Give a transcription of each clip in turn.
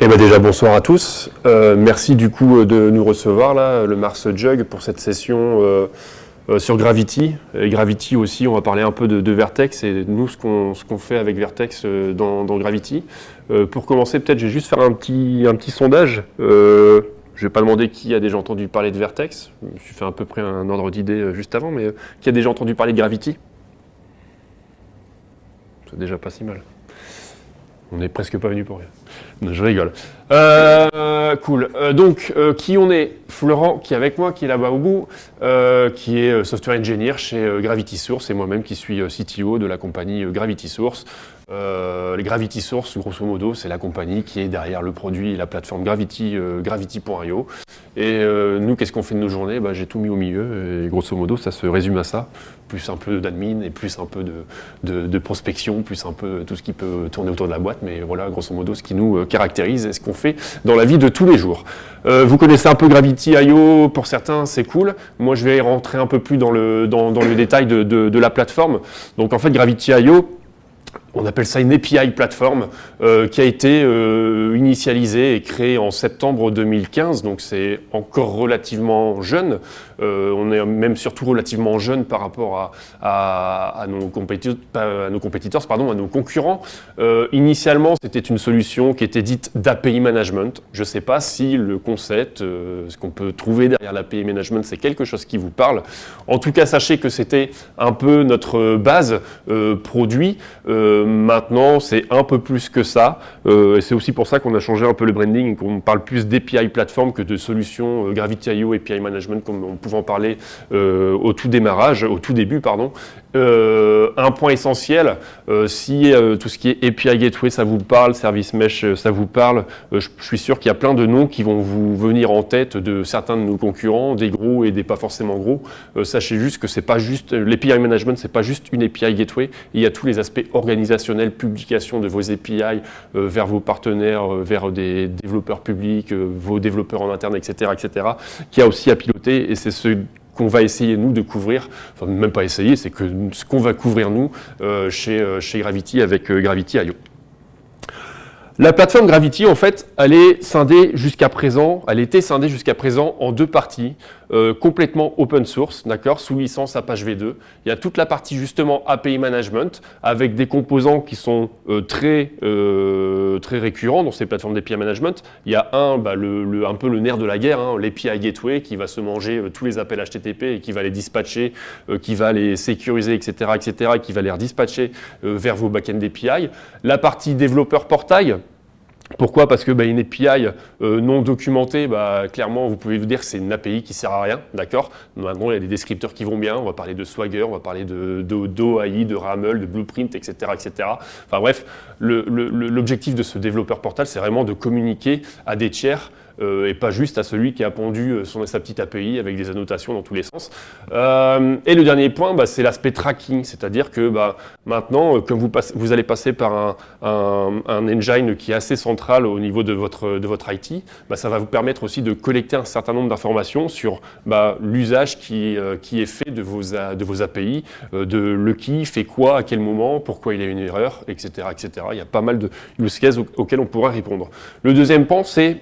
Eh ben déjà bonsoir à tous. Merci du coup de nous recevoir là, le Mars Jug pour cette session sur Gravity. Et Gravity aussi, on va parler un peu de Vertex et nous ce qu'on fait avec Vertex dans Gravity. Pour commencer, peut-être je vais juste faire un petit sondage. Je vais pas demander qui a déjà entendu parler de Vertex. Je me suis fait à peu près un ordre d'idée juste avant, mais qui a déjà entendu parler de Gravity? C'est déjà pas si mal. On n'est presque pas venu pour rien. Non, je rigole. Cool. Donc, qui on est? Florent, qui est avec moi, qui est là-bas au bout, qui est software engineer chez Gravity Source, et moi-même qui suis CTO de la compagnie Gravity Source. Les Gravity Source, grosso modo, c'est la compagnie qui est derrière le produit et la plateforme Gravity, Gravity.io. Et nous, qu'est-ce qu'on fait de nos journées? J'ai tout mis au milieu, et grosso modo, ça se résume à ça. Plus un peu d'admin, et plus un peu de prospection, plus un peu tout ce qui peut tourner autour de la boîte. Mais voilà, grosso modo, ce qui nous caractérise et ce qu'on fait dans la vie de tous les jours. Vous connaissez un peu Gravity.io, pour certains, c'est cool. Moi, je vais rentrer un peu plus dans le détail de la plateforme. Donc, en fait, Gravity.io, on appelle ça une API plateforme qui a été initialisée et créée en septembre 2015, donc c'est encore relativement jeune. On est même surtout relativement jeune par rapport à nos compétiteurs, à nos concurrents. Initialement, c'était une solution qui était dite d'API Management. Je ne sais pas si le concept, ce qu'on peut trouver derrière l'API Management, c'est quelque chose qui vous parle. En tout cas, sachez que c'était un peu notre base produit. Maintenant, c'est un peu plus que ça. Et c'est aussi pour ça qu'on a changé un peu le branding et qu'on parle plus d'API plateforme que de solutions Gravity.io API Management, comme on pouvait en parler au tout début. Un point essentiel, si tout ce qui est API Gateway, ça vous parle, Service Mesh, ça vous parle, je suis sûr qu'il y a plein de noms qui vont vous venir en tête de certains de nos concurrents, des gros et des pas forcément gros. Sachez juste que c'est pas juste l'API Management, c'est pas juste une API Gateway. Il y a tous les aspects organisationnels, publication de vos API vers vos partenaires, vers des développeurs publics, vos développeurs en interne, etc., qui a aussi à piloter, et c'est ce qu'on va essayer nous de couvrir, enfin même pas essayer, c'est que ce qu'on va couvrir nous chez Gravity avec Gravity.io. La plateforme Gravity, en fait, elle était scindée jusqu'à présent en deux parties, complètement open source, d'accord, sous licence Apache V2. Il y a toute la partie justement API Management, avec des composants qui sont très récurrents dans ces plateformes d'API Management. Il y a un peu le nerf de la guerre, l'API Gateway, qui va se manger tous les appels HTTP et qui va les dispatcher, qui va les sécuriser, etc., et qui va les redispatcher vers vos backends API. La partie développeur portail. Pourquoi? Parce que une API non documentée, clairement, vous pouvez vous dire que c'est une API qui ne sert à rien, d'accord? Maintenant, il y a des descripteurs qui vont bien, on va parler de Swagger, on va parler d'OAI, de Ramel, de Blueprint, etc., Enfin bref, l'objectif de ce développeur portal, c'est vraiment de communiquer à des tiers et pas juste à celui qui a pondu sa petite API avec des annotations dans tous les sens. Et le dernier point, c'est l'aspect tracking, c'est-à-dire que maintenant, comme vous allez passer par un engine qui est assez central au niveau de votre IT, ça va vous permettre aussi de collecter un certain nombre d'informations sur l'usage qui est fait de vos API, de le qui fait quoi, à quel moment, pourquoi il y a une erreur, etc., Il y a pas mal de use cases auxquels on pourra répondre. Le deuxième point, c'est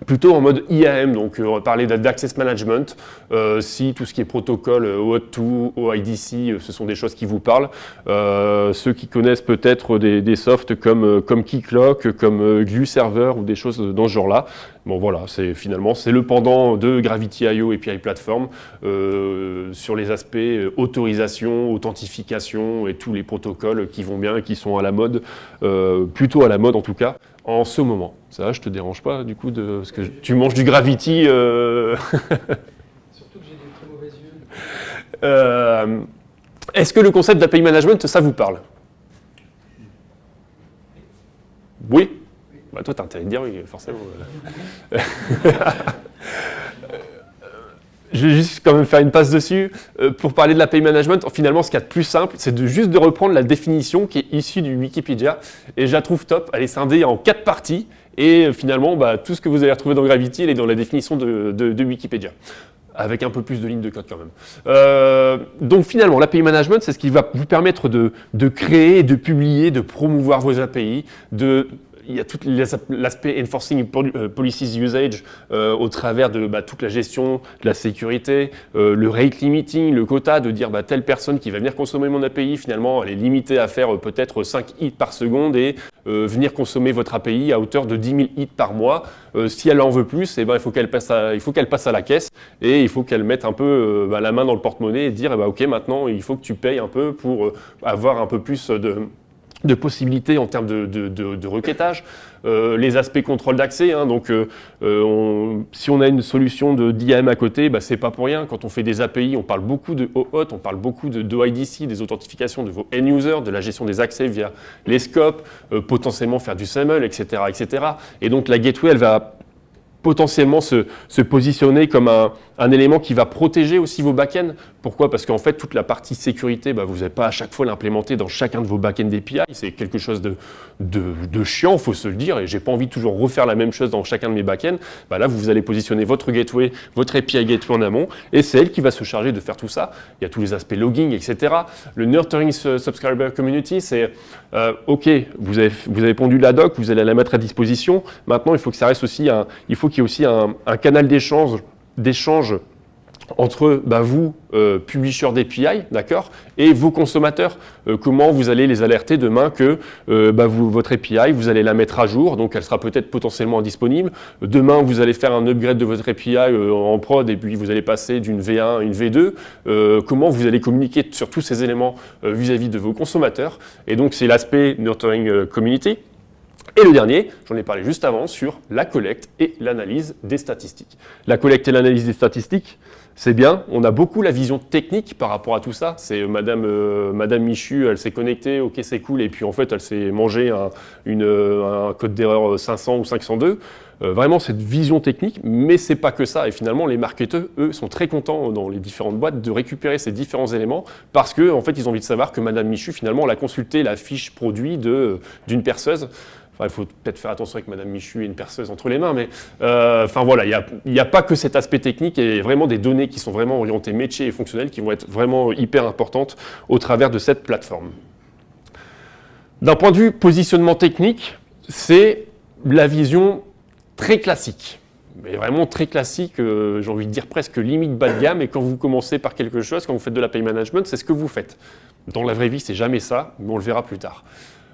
plutôt en mode IAM, donc on va parler d'Access Management, si tout ce qui est protocole OAuth2, OIDC, ce sont des choses qui vous parlent. Ceux qui connaissent peut-être des softs comme Keycloak, comme Glue Server ou des choses dans ce genre-là. Bon voilà, c'est le pendant de Gravity.io API Platform sur les aspects autorisation, authentification et tous les protocoles qui vont bien et qui sont à la mode, plutôt à la mode en tout cas, en ce moment. Ça, je te dérange pas du coup parce que tu manges du Gravity Surtout que j'ai des très mauvais yeux. Est-ce que le concept d'API Management, ça vous parle? Oui. Toi, t'as intérêt de dire oui, forcément. Je vais juste quand même faire une passe dessus. Pour parler de l'API Management, finalement, ce qu'il y a de plus simple, c'est juste de reprendre la définition qui est issue du Wikipédia. Et je la trouve top. Elle est scindée en 4 parties. Et finalement, tout ce que vous allez retrouver dans Gravity, elle est dans la définition de Wikipédia. Avec un peu plus de lignes de code quand même. Donc finalement, l'API Management, c'est ce qui va vous permettre de créer, de publier, de promouvoir vos API, il y a tout l'aspect enforcing policies usage au travers de toute la gestion de la sécurité, le rate limiting, le quota, de dire telle personne qui va venir consommer mon API, finalement, elle est limitée à faire peut-être 5 hits par seconde et venir consommer votre API à hauteur de 10 000 hits par mois. Si elle en veut plus, il faut qu'elle passe à la caisse et il faut qu'elle mette un peu la main dans le porte-monnaie et dire ok, maintenant il faut que tu payes un peu pour avoir un peu plus de possibilités en termes de requêtage. Les aspects contrôle d'accès, donc si on a une solution d'IAM à côté, c'est pas pour rien. Quand on fait des API, on parle beaucoup de OAuth, on parle beaucoup de OIDC, des authentifications de vos end-users, de la gestion des accès via les scopes, potentiellement faire du SAML, etc., etc. Et donc la gateway, elle va potentiellement se positionner comme un élément qui va protéger aussi vos backends. Pourquoi ? Parce qu'en fait, toute la partie sécurité, vous n'avez pas à chaque fois l'implémenter dans chacun de vos backends API. C'est quelque chose de chiant, il faut se le dire, et j'ai pas envie de toujours refaire la même chose dans chacun de mes backends. Là, vous allez positionner votre gateway, votre API gateway en amont, et c'est elle qui va se charger de faire tout ça. Il y a tous les aspects logging, etc. Le nurturing subscriber community, c'est OK, vous avez pondu la doc, vous allez la mettre à disposition. Maintenant, il faut que ça reste aussi il faut qu'il y ait aussi un canal d'échange entre vous, publisher d'API, d'accord, et vos consommateurs. Comment vous allez les alerter demain que votre API, vous allez la mettre à jour, donc elle sera peut-être potentiellement disponible. Demain, vous allez faire un upgrade de votre API en prod et puis vous allez passer d'une V1 à une V2. Comment vous allez communiquer sur tous ces éléments vis-à-vis de vos consommateurs. Et donc, c'est l'aspect nurturing community. Et le dernier, j'en ai parlé juste avant, sur la collecte et l'analyse des statistiques. La collecte et l'analyse des statistiques, c'est bien. On a beaucoup la vision technique par rapport à tout ça. C'est Madame Michu, elle s'est connectée, ok, c'est cool, et puis en fait, elle s'est mangé un code d'erreur 500 ou 502. Vraiment, cette vision technique, mais c'est pas que ça. Et finalement, les marketeurs, eux, sont très contents dans les différentes boîtes de récupérer ces différents éléments parce que, en fait, ils ont envie de savoir que Madame Michu, finalement, elle a consulté la fiche produit d'une perceuse. Il faut peut-être faire attention avec Madame Michu et une perceuse entre les mains, mais voilà, il n'y a pas que cet aspect technique et vraiment des données qui sont vraiment orientées métiers et fonctionnelles qui vont être vraiment hyper importantes au travers de cette plateforme. D'un point de vue positionnement technique, c'est la vision très classique. Mais vraiment très classique, j'ai envie de dire presque limite bas de gamme, et quand vous commencez par quelque chose, quand vous faites de l'API management, c'est ce que vous faites. Dans la vraie vie, c'est jamais ça, mais on le verra plus tard.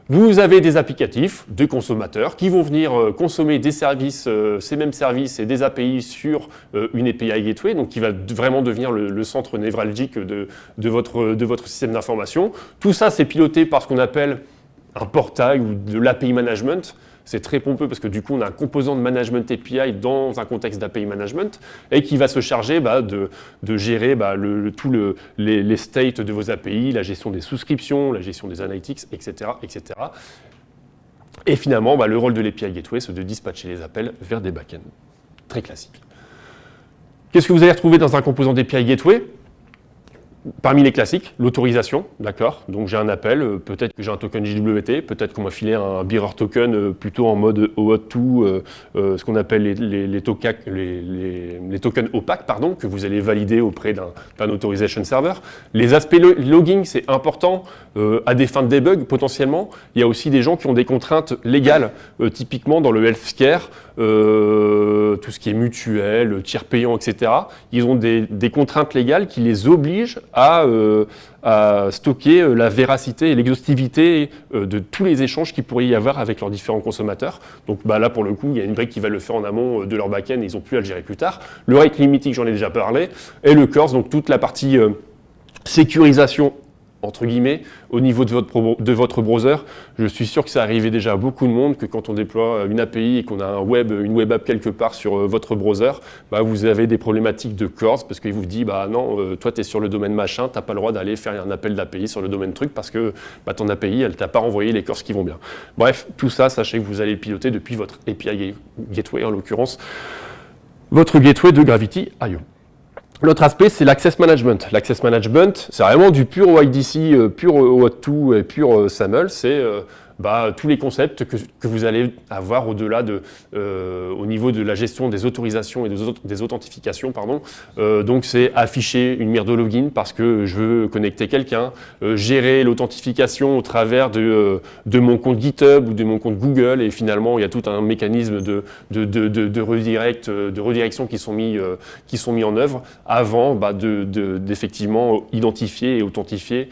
Vous avez des applicatifs, des consommateurs qui vont venir consommer des services, ces mêmes services et des API sur une API gateway, donc qui va vraiment devenir le centre névralgique de votre système d'information. Tout ça, c'est piloté par ce qu'on appelle un portail ou de l'API management. C'est très pompeux parce que du coup, on a un composant de management API dans un contexte d'API management et qui va se charger de gérer les states de vos API, la gestion des souscriptions, la gestion des analytics, etc. etc. Et finalement, le rôle de l'API Gateway, c'est de dispatcher les appels vers des backends. Très classique. Qu'est-ce que vous allez retrouver dans un composant d'API Gateway ? Parmi les classiques, l'autorisation, d'accord. Donc j'ai un appel, peut-être que j'ai un token JWT, peut-être qu'on m'a filé un bearer token plutôt en mode OAuth2, ce qu'on appelle les tokens opaques, que vous allez valider auprès d'un authorization server. Les aspects logging, c'est important à des fins de debug potentiellement. Il y a aussi des gens qui ont des contraintes légales, typiquement dans le healthcare, tout ce qui est mutuel, tiers payant, etc. Ils ont des contraintes légales qui les obligent à stocker la véracité et l'exhaustivité de tous les échanges qu'il pourrait y avoir avec leurs différents consommateurs. Donc là, pour le coup, il y a une brique qui va le faire en amont de leur back-end et ils n'ont plus à le gérer plus tard. Le rate limiting, j'en ai déjà parlé, et le CORS, donc toute la partie sécurisation entre guillemets, au niveau de votre browser. Je suis sûr que ça arrivait déjà à beaucoup de monde, que quand on déploie une API et qu'on a une web app quelque part sur votre browser, vous avez des problématiques de CORS, parce qu'il vous dit, non, toi tu es sur le domaine machin, tu n'as pas le droit d'aller faire un appel d'API sur le domaine truc, parce que ton API, elle ne t'a pas renvoyé les CORS qui vont bien. Bref, tout ça, sachez que vous allez piloter depuis votre API Gateway, en l'occurrence, votre gateway de Gravity.io. L'autre aspect, c'est l'Access Management. L'Access Management, c'est vraiment du pur OIDC, pur OAuth2 et pur SAML. C'est tous les concepts que vous allez avoir au-delà au niveau de la gestion des autorisations et des authentifications. Donc c'est afficher une mire de login parce que je veux connecter quelqu'un, gérer l'authentification au travers de mon compte GitHub ou de mon compte Google, et finalement il y a tout un mécanisme de redirection qui sont mis en œuvre avant d'effectivement identifier et authentifier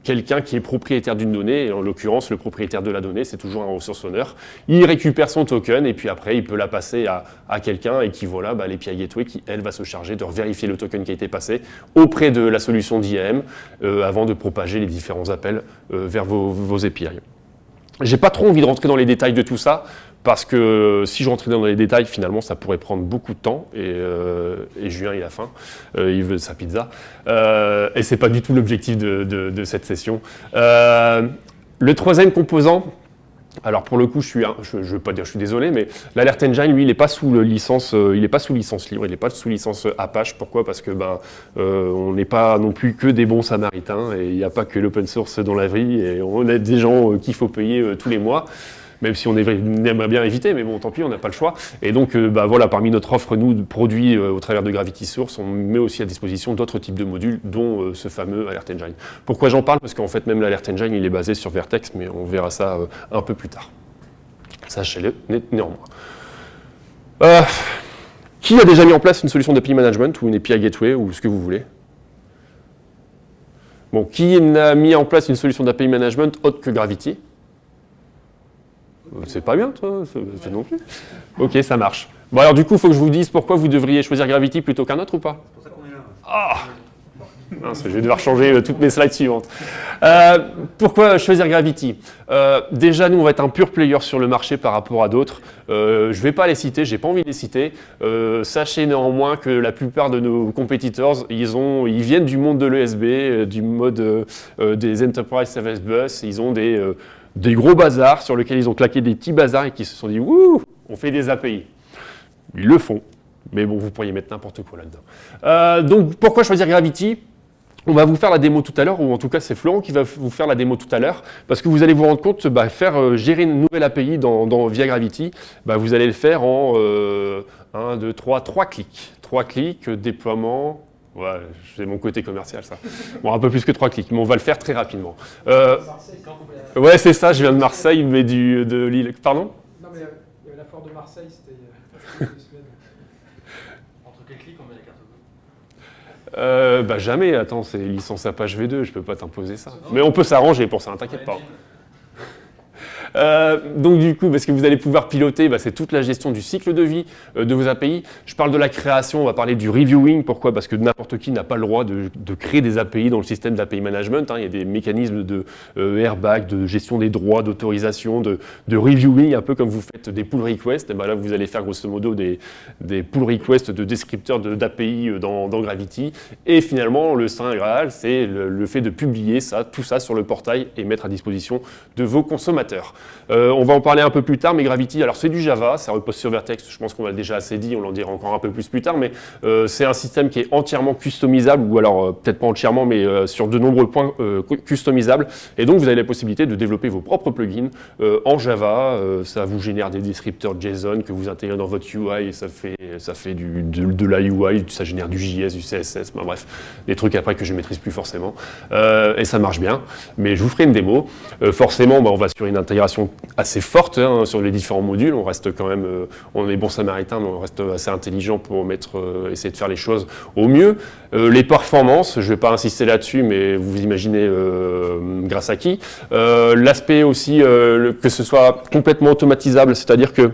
quelqu'un qui est propriétaire d'une donnée, et en l'occurrence le propriétaire de la donnée c'est toujours un ressource owner. Il récupère son token et puis après il peut la passer à quelqu'un, et qui voilà l'API Gateway qui elle va se charger de vérifier le token qui a été passé auprès de la solution d'IAM avant de propager les différents appels vers vos API. J'ai pas trop envie de rentrer dans les détails de tout ça, parce que si je rentrais dans les détails, finalement, ça pourrait prendre beaucoup de temps, et Julien, il a faim, il veut sa pizza, et c'est pas du tout l'objectif de cette session. Le troisième composant, alors pour le coup, je veux pas dire je suis désolé, mais l'Alert Engine, lui, il n'est pas sous licence libre, il n'est pas sous licence Apache. Pourquoi ? Parce que on n'est pas non plus que des bons samaritains, et il n'y a pas que l'open source dans la vie, et on a des gens qu'il faut payer tous les mois. Même si on aimerait bien éviter, mais bon, tant pis, on n'a pas le choix. Et donc, parmi notre offre, nous, de produits au travers de Gravity Source, on met aussi à disposition d'autres types de modules, dont ce fameux Alert Engine. Pourquoi j'en parle ? Parce qu'en fait, même l'Alert Engine, il est basé sur Vertex, mais on verra ça un peu plus tard. Sachez-le, néanmoins. Qui a déjà mis en place une solution d'API Management, ou une API Gateway, ou ce que vous voulez ? Bon, qui a mis en place une solution d'API Management autre que Gravity ? C'est pas bien, toi, c'est non plus. Ok, ça marche. Bon, alors du coup, il faut que je vous dise pourquoi vous devriez choisir Gravity plutôt qu'un autre ou pas ? C'est pour ça qu'on est là. Ah ! Mince, je vais devoir changer toutes mes slides suivantes. Pourquoi choisir Gravity ? Déjà, nous, on va être un pur player sur le marché par rapport à d'autres. Je ne vais pas les citer, j'ai pas envie de les citer. Sachez néanmoins que la plupart de nos competitors, ils viennent du monde de l'ESB, du mode des Enterprise Service Bus. Ils ont des gros bazars sur lesquels ils ont claqué des petits bazars et qui se sont dit « Wouh, on fait des API ». Ils le font, mais bon, vous pourriez mettre n'importe quoi là-dedans. Donc, pourquoi choisir Gravity ? On va vous faire la démo tout à l'heure, ou en tout cas, c'est Florent qui va vous faire la démo tout à l'heure, parce que vous allez vous rendre compte, gérer une nouvelle API via Gravity, vous allez le faire en 3 clics. 3 clics, déploiement. Ouais, c'est mon côté commercial, ça. Bon, un peu plus que 3 clics, mais on va le faire très rapidement. Ouais, c'est ça, je viens de Marseille, mais de Lille. Pardon ? Non, mais il y avait la foire de Marseille, c'était il y a 2 semaines. Entre quels clics on met la carte bleue ? Jamais, attends, c'est licence Apache V2, je peux pas t'imposer ça. Mais on peut s'arranger pour ça, ne t'inquiète pas. Donc du coup, parce que vous allez pouvoir piloter, c'est toute la gestion du cycle de vie de vos API. Je parle de la création, on va parler du reviewing. Pourquoi ? Parce que n'importe qui n'a pas le droit de créer des API dans le système d'API management. Il y a des mécanismes de airbag, de gestion des droits, d'autorisation, de reviewing, un peu comme vous faites des pull requests. Et là, vous allez faire grosso modo des pull requests de descripteurs d'API dans Gravity. Et finalement, le Saint Graal, c'est le fait de publier tout ça sur le portail et mettre à disposition de vos consommateurs. On va en parler un peu plus tard, mais Gravity, alors c'est du Java, ça repose sur Vertex, je pense qu'on l'a déjà assez dit, on l'en dira encore un peu plus tard, mais c'est un système qui est entièrement customisable, ou alors peut-être pas entièrement, mais sur de nombreux points customisables, et donc vous avez la possibilité de développer vos propres plugins en Java, ça vous génère des descripteurs JSON que vous intégrez dans votre UI, et ça fait de la UI, ça génère du JS, du CSS, bref, des trucs après que je ne maîtrise plus forcément, et ça marche bien, mais je vous ferai une démo. Forcément, on va sur une intégration assez forte sur les différents modules. On reste quand même, on est bon samaritain, mais on reste assez intelligent pour essayer de faire les choses au mieux. Les performances, je ne vais pas insister là-dessus, mais vous imaginez grâce à qui. L'aspect aussi que ce soit complètement automatisable, c'est-à-dire que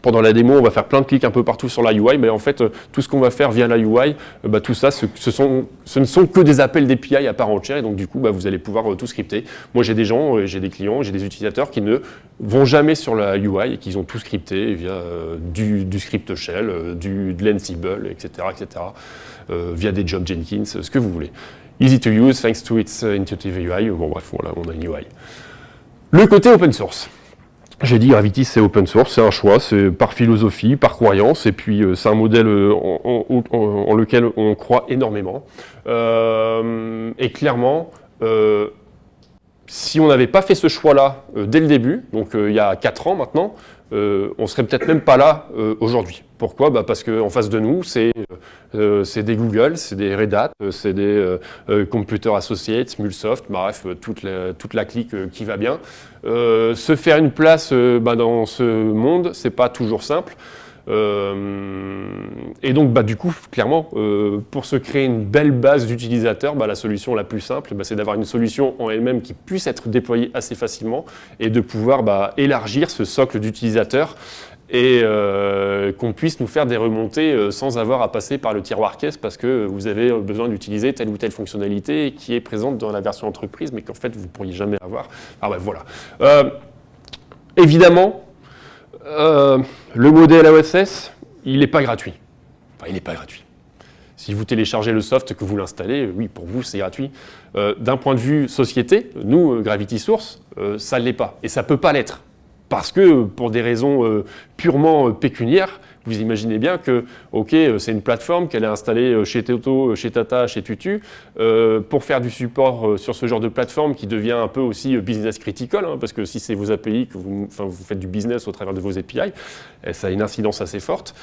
pendant la démo, on va faire plein de clics un peu partout sur la UI, mais en fait, tout ce qu'on va faire via la UI, tout ça, ce ne sont que des appels d'API à part entière, et donc du coup, vous allez pouvoir tout scripter. Moi, j'ai des gens, j'ai des clients, j'ai des utilisateurs qui ne vont jamais sur la UI et qui ont tout scripté via du script shell, de l'Ansible, etc., via des jobs Jenkins, ce que vous voulez. Easy to use, thanks to its intuitive UI. Bon, bref, voilà, on a une UI. Le côté open source. J'ai dit Gravity c'est open source, c'est un choix, c'est par philosophie, par croyance, et puis c'est un modèle en lequel on croit énormément. Et clairement, si on n'avait pas fait ce choix-là dès le début, donc il y a 4 ans maintenant, on serait peut-être même pas là aujourd'hui. Pourquoi ? Parce qu'en face de nous, c'est des Google, c'est des Red Hat, c'est des Computer Associates, Mulsoft, bref, toute la clique qui va bien. Se faire une place dans ce monde, c'est pas toujours simple. Et donc, du coup, clairement, pour se créer une belle base d'utilisateurs, la solution la plus simple, c'est d'avoir une solution en elle-même qui puisse être déployée assez facilement et de pouvoir élargir ce socle d'utilisateurs et qu'on puisse nous faire des remontées sans avoir à passer par le tiroir caisse parce que vous avez besoin d'utiliser telle ou telle fonctionnalité qui est présente dans la version entreprise, mais qu'en fait, vous ne pourriez jamais avoir. Voilà. Évidemment, le modèle OSS, il n'est pas gratuit. Enfin, il n'est pas gratuit. Si vous téléchargez le soft, que vous l'installez, oui, pour vous, c'est gratuit. D'un point de vue société, nous, Gravity Source, ça ne l'est pas. Et ça ne peut pas l'être. Parce que, pour des raisons purement pécuniaires, vous imaginez bien que, ok, c'est une plateforme qu'elle a installée chez Toto, chez Tata, chez Tutu, pour faire du support sur ce genre de plateforme qui devient un peu aussi business critical, parce que si c'est vos API, que vous faites du business au travers de vos API, ça a une incidence assez forte.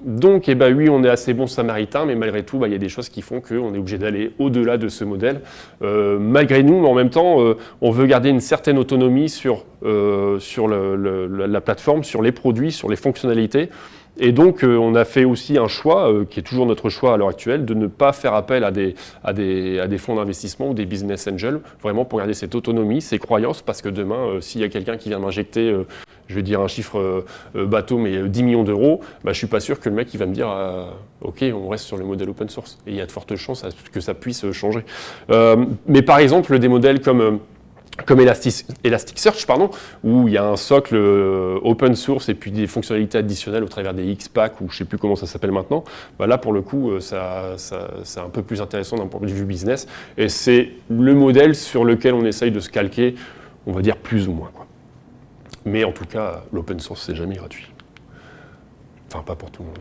Donc, oui, on est assez bon samaritain, mais malgré tout, il y a des choses qui font qu'on est obligé d'aller au-delà de ce modèle. Malgré nous, mais en même temps, on veut garder une certaine autonomie sur la plateforme, sur les produits, sur les fonctionnalités. Et donc, on a fait aussi un choix, qui est toujours notre choix à l'heure actuelle, de ne pas faire appel à des fonds d'investissement ou des business angels, vraiment pour garder cette autonomie, ces croyances, parce que demain, s'il y a quelqu'un qui vient m'injecter, je vais dire un chiffre bateau, mais 10 millions d'euros, je ne suis pas sûr que le mec il va me dire ok, on reste sur le modèle open source. Et il y a de fortes chances que ça puisse changer. Mais par exemple, des modèles comme Elasticsearch, où il y a un socle open source et puis des fonctionnalités additionnelles au travers des X-Pack, ou je ne sais plus comment ça s'appelle maintenant, là pour le coup, c'est un peu plus intéressant d'un point de vue business, et c'est le modèle sur lequel on essaye de se calquer, on va dire plus ou moins. Mais en tout cas, l'open source, c'est jamais gratuit. Enfin, pas pour tout le monde.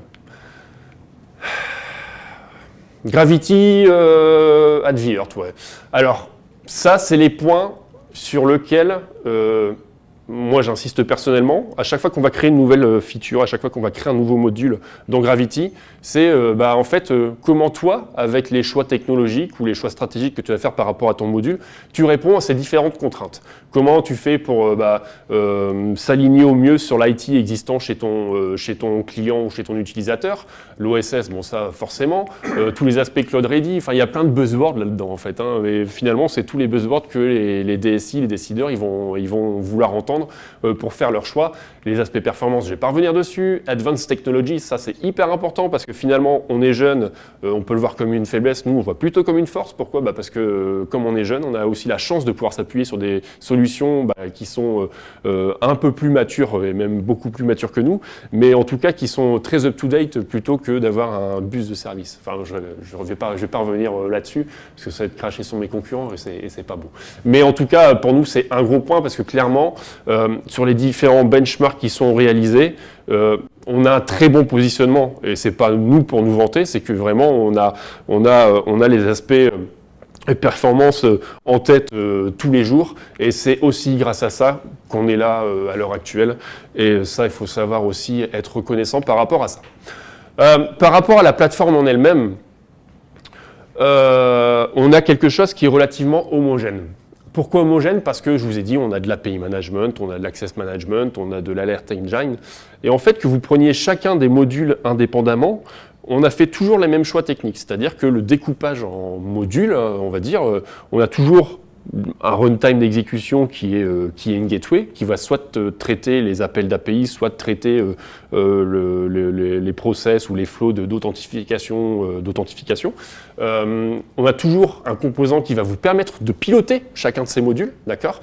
Gravity, Advert, ouais. Alors, ça, c'est les points sur lesquels moi j'insiste personnellement. À chaque fois qu'on va créer une nouvelle feature, à chaque fois qu'on va créer un nouveau module dans Gravity, c'est en fait comment toi, avec les choix technologiques ou les choix stratégiques que tu vas faire par rapport à ton module, tu réponds à ces différentes contraintes. Comment tu fais pour s'aligner au mieux sur l'IT existant chez ton client ou chez ton utilisateur, l'OSS, bon ça forcément, tous les aspects Cloud Ready, il y a plein de buzzwords là-dedans en fait, et finalement c'est tous les buzzwords que les DSI, les décideurs, ils vont vouloir entendre pour faire leur choix. Les aspects performance, je ne vais pas revenir dessus. Advanced Technology, ça c'est hyper important parce que finalement on est jeune, on peut le voir comme une faiblesse, nous on le voit plutôt comme une force. Pourquoi ? Parce que comme on est jeune, on a aussi la chance de pouvoir s'appuyer sur des solutions qui sont un peu plus matures et même beaucoup plus matures que nous, mais en tout cas qui sont très up-to-date plutôt que d'avoir un bus de service. Enfin, je ne vais pas revenir là-dessus parce que ça va être cracher sur mes concurrents et c'est pas bon. Mais en tout cas, pour nous, c'est un gros point parce que clairement, sur les différents benchmarks qui sont réalisés, on a un très bon positionnement et c'est pas nous pour nous vanter, c'est que vraiment on a les aspects performance en tête tous les jours et c'est aussi grâce à ça qu'on est là à l'heure actuelle et ça il faut savoir aussi être reconnaissant par rapport à ça. Par rapport à la plateforme en elle-même, on a quelque chose qui est relativement homogène. Pourquoi homogène ? Parce que je vous ai dit, on a de l'API management, on a de l'access management, on a de l'alert engine. Et en fait, que vous preniez chacun des modules indépendamment, on a fait toujours les mêmes choix techniques. C'est-à-dire que le découpage en modules, on va dire, on a toujours un runtime d'exécution qui est une gateway, qui va soit traiter les appels d'API, soit traiter les process ou les flows d'authentification. On a toujours un composant qui va vous permettre de piloter chacun de ces modules, d'accord ?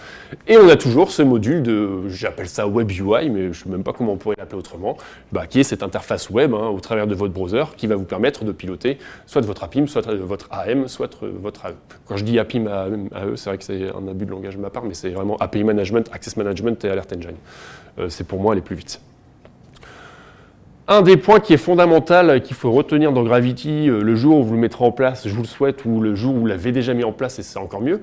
Et on a toujours ce module j'appelle ça Web UI, mais je ne sais même pas comment on pourrait l'appeler autrement, qui est cette interface web au travers de votre browser qui va vous permettre de piloter soit votre APIM, soit votre AM, soit votre AE. Quand je dis APIM AE, c'est vrai que c'est un abus de langage de ma part, mais c'est vraiment API Management, Access Management et Alert Engine. C'est pour moi aller plus vite. Un des points qui est fondamental, qu'il faut retenir dans Gravity, le jour où vous le mettrez en place, je vous le souhaite, ou le jour où vous l'avez déjà mis en place, et c'est encore mieux,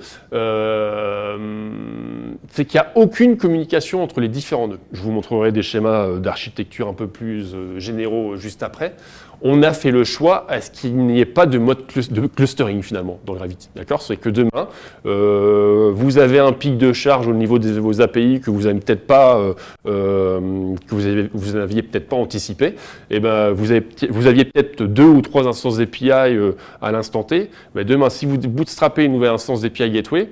c'est qu'il n'y a aucune communication entre les différents nœuds. Je vous montrerai des schémas d'architecture un peu plus généraux juste après. On a fait le choix à ce qu'il n'y ait pas de mode de clustering finalement dans Gravity. D'accord ? C'est que demain, vous avez un pic de charge au niveau de vos API que vous n'aviez peut-être pas, vous n'aviez peut-être pas anticipé. Et ben, vous aviez peut-être 2 ou 3 instances d'API à l'instant T. Ben, demain, si vous bootstrappez une nouvelle instance d'API Gateway,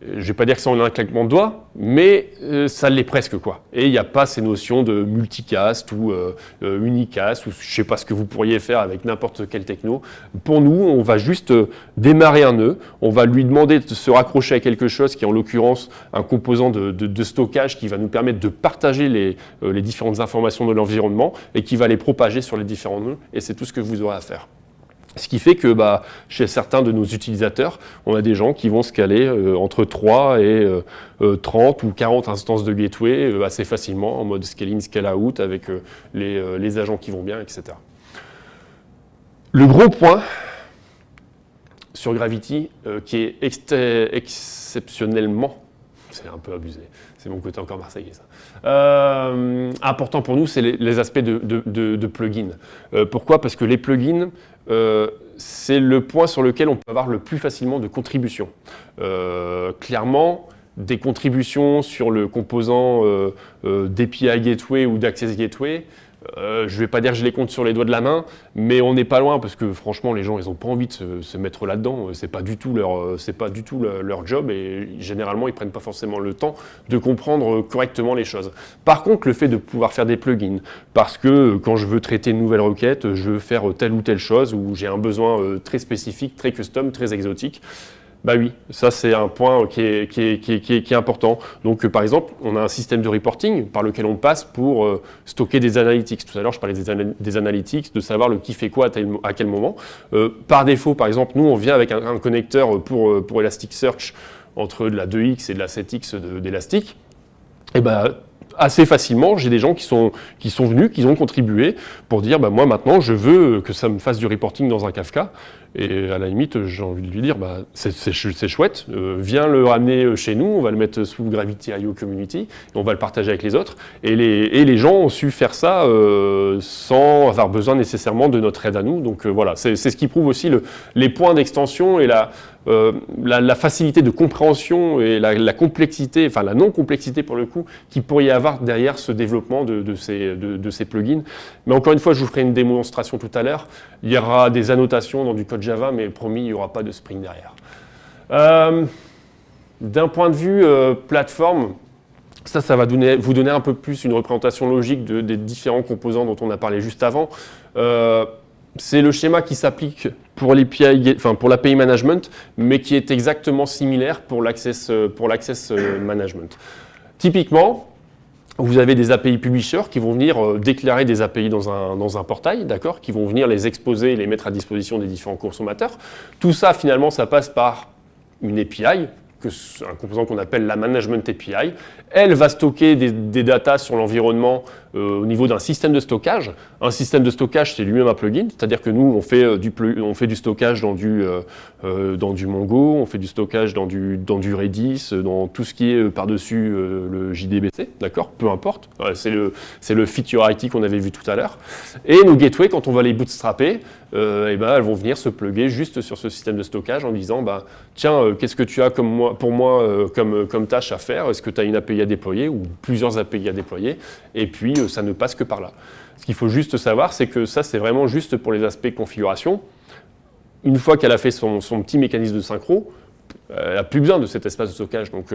je ne vais pas dire que c'est en un claquement de doigts, mais ça l'est presque, quoi. Et il n'y a pas ces notions de multicast ou unicast, ou je ne sais pas ce que vous pourriez faire avec n'importe quel techno. Pour nous, on va juste démarrer un nœud, on va lui demander de se raccrocher à quelque chose qui est en l'occurrence un composant de stockage qui va nous permettre de partager les différentes informations de l'environnement et qui va les propager sur les différents nœuds, et c'est tout ce que vous aurez à faire. Ce qui fait que chez certains de nos utilisateurs, on a des gens qui vont scaler entre 3 et 30 ou 40 instances de gateway assez facilement en mode scaling, scale-out avec les agents qui vont bien, etc. Le gros point sur Gravity qui est exceptionnellement, c'est un peu abusé, c'est mon côté encore marseillais ça, important pour nous, c'est les aspects de plugins. Pourquoi ? Parce que les plugins, c'est le point sur lequel on peut avoir le plus facilement de contributions. Clairement, des contributions sur le composant d'API Gateway ou d'Access Gateway, je ne vais pas dire que je les compte sur les doigts de la main, mais on n'est pas loin parce que franchement, les gens, ils n'ont pas envie de se mettre là-dedans. C'est pas du tout leur job et généralement, ils ne prennent pas forcément le temps de comprendre correctement les choses. Par contre, le fait de pouvoir faire des plugins, parce que quand je veux traiter une nouvelle requête, je veux faire telle ou telle chose ou j'ai un besoin très spécifique, très custom, très exotique, bah oui, ça c'est un point qui est important. Donc par exemple, on a un système de reporting par lequel on passe pour stocker des analytics. Tout à l'heure, je parlais des analytics, de savoir qui fait quoi à quel moment. Par défaut, par exemple, nous on vient avec un connecteur pour Elasticsearch entre de la 2X et de la 7X d'Elastic. Et assez facilement, j'ai des gens qui sont venus, qui ont contribué pour dire moi maintenant je veux que ça me fasse du reporting dans un Kafka. Et à la limite, j'ai envie de lui dire c'est chouette, viens le ramener chez nous, on va le mettre sous Gravity IO Community, et on va le partager avec les autres. Et les gens ont su faire ça sans avoir besoin nécessairement de notre aide à nous. Donc voilà, c'est ce qui prouve aussi les points d'extension et la facilité de compréhension et la complexité, enfin la non-complexité pour le coup, qu'il pourrait y avoir derrière ce développement de ces plugins. Mais encore une fois, je vous ferai une démonstration tout à l'heure. Il y aura des annotations dans du code Java, mais promis, il n'y aura pas de Spring derrière. D'un point de vue plateforme, ça va vous donner un peu plus une représentation logique des différents composants dont on a parlé juste avant. C'est le schéma qui s'applique pour l'API management, mais qui est exactement similaire pour l'access management. Typiquement, vous avez des API publishers qui vont venir déclarer des API dans un portail, d'accord, qui vont venir les exposer et les mettre à disposition des différents consommateurs. Tout ça, finalement, ça passe par une API, un composant qu'on appelle la Management API. Elle va stocker des datas sur l'environnement au niveau d'un système de stockage. Un système de stockage, c'est lui-même un plugin, c'est-à-dire que nous, on fait du stockage dans du Mongo, on fait du stockage dans du Redis, dans tout ce qui est par-dessus le JDBC, d'accord, peu importe. C'est le feature IT qu'on avait vu tout à l'heure. Et nos gateways, quand on va les bootstrapper, elles vont venir se plugger juste sur ce système de stockage en disant tiens, qu'est-ce que tu as pour moi comme tâche à faire? Est-ce que tu as une API à déployer ou plusieurs API à déployer? Et puis, ça ne passe que par là. Ce qu'il faut juste savoir, c'est que ça, c'est vraiment juste pour les aspects configuration. Une fois qu'elle a fait son petit mécanisme de synchro, elle n'a plus besoin de cet espace de stockage. Donc,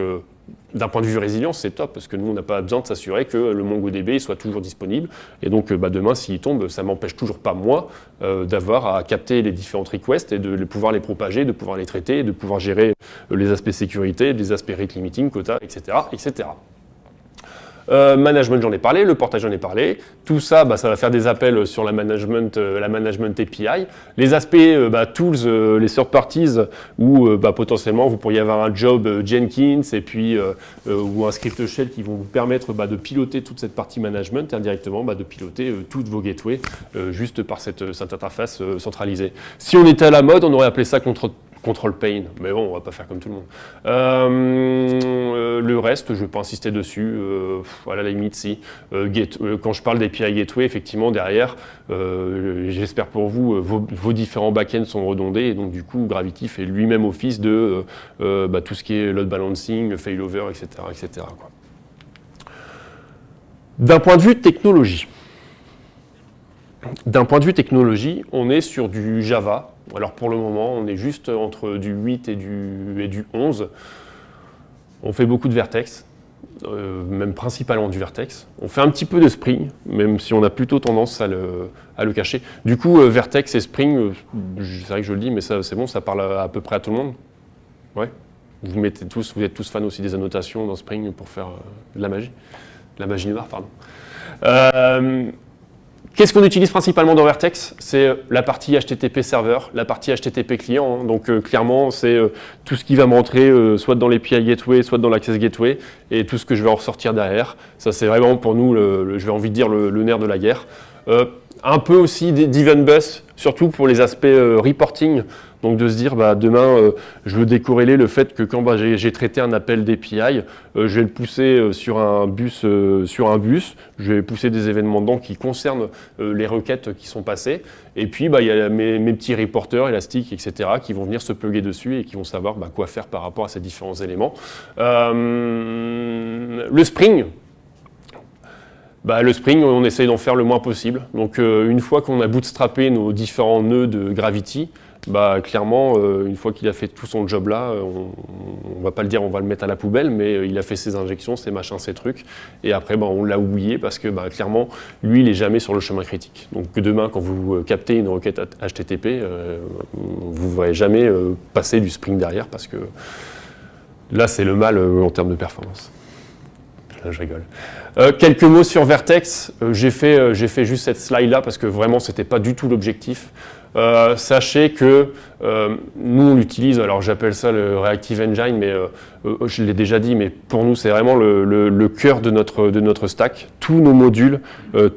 d'un point de vue résilience, c'est top, parce que nous, on n'a pas besoin de s'assurer que le MongoDB soit toujours disponible. Et donc, demain, s'il tombe, ça ne m'empêche toujours pas, moi, d'avoir à capter les différentes requests et de pouvoir les propager, de pouvoir les traiter, de pouvoir gérer les aspects sécurité, les aspects rate limiting, quota, etc., etc. Management, j'en ai parlé, le portage, j'en ai parlé. Tout ça, ça va faire des appels sur la management API. Les aspects tools, les third parties, où potentiellement vous pourriez avoir un job Jenkins et puis ou un script shell qui vont vous permettre de piloter toute cette partie management et indirectement de piloter toutes vos gateways juste par cette interface centralisée. Si on était à la mode, on aurait appelé ça control pane, mais bon, on va pas faire comme tout le monde. Le reste, je ne vais pas insister dessus, à la limite, si. Quand je parle d'API Gateway, effectivement, derrière, j'espère pour vous, vos différents backends sont redondés, et donc du coup, Gravity fait lui-même office de tout ce qui est load balancing, failover, etc. etc. quoi. D'un point de vue technologie, on est sur du Java. Alors pour le moment, on est juste entre du 8 et du 11. On fait beaucoup de Vertex, même principalement du Vertex. On fait un petit peu de Spring, même si on a plutôt tendance à le cacher. Du coup, Vertex et Spring, c'est vrai que je le dis, mais ça, c'est bon, ça parle à peu près à tout le monde. Ouais. Vous êtes tous fans aussi des annotations dans Spring pour faire de la magie. De la magie noire, pardon. Qu'est-ce qu'on utilise principalement dans Vertex? C'est la partie HTTP serveur, la partie HTTP client. Donc clairement, c'est tout ce qui va me rentrer soit dans l'API Gateway, soit dans l'Access Gateway, et tout ce que je vais en ressortir derrière. Ça, c'est vraiment pour nous, je vais envie de dire, le nerf de la guerre. Un peu aussi d'event bus, surtout pour les aspects reporting. Donc de se dire, demain, je veux décorréler le fait que quand j'ai traité un appel d'API, je vais le pousser sur un bus, je vais pousser des événements dedans qui concernent les requêtes qui sont passées. Et puis, il y a mes petits reporters, élastiques, etc., qui vont venir se plugger dessus et qui vont savoir quoi faire par rapport à ces différents éléments. Le Spring. Le Spring, on essaye d'en faire le moins possible. Donc, une fois qu'on a bootstrappé nos différents nœuds de Gravity, clairement, une fois qu'il a fait tout son job là, on va pas le dire, on va le mettre à la poubelle, mais il a fait ses injections, ses machins, ses trucs, et après on l'a oublié parce que clairement, lui, il est jamais sur le chemin critique. Donc demain, quand vous captez une requête HTTP, vous ne verrez jamais passer du Spring derrière parce que là, c'est le mal en termes de performance. Là, je rigole. Quelques mots sur Vertex. J'ai fait juste cette slide là parce que vraiment, c'était pas du tout l'objectif. Sachez que nous on l'utilise, alors j'appelle ça le Reactive Engine, mais je l'ai déjà dit, mais pour nous c'est vraiment le cœur de notre stack. Tous nos modules,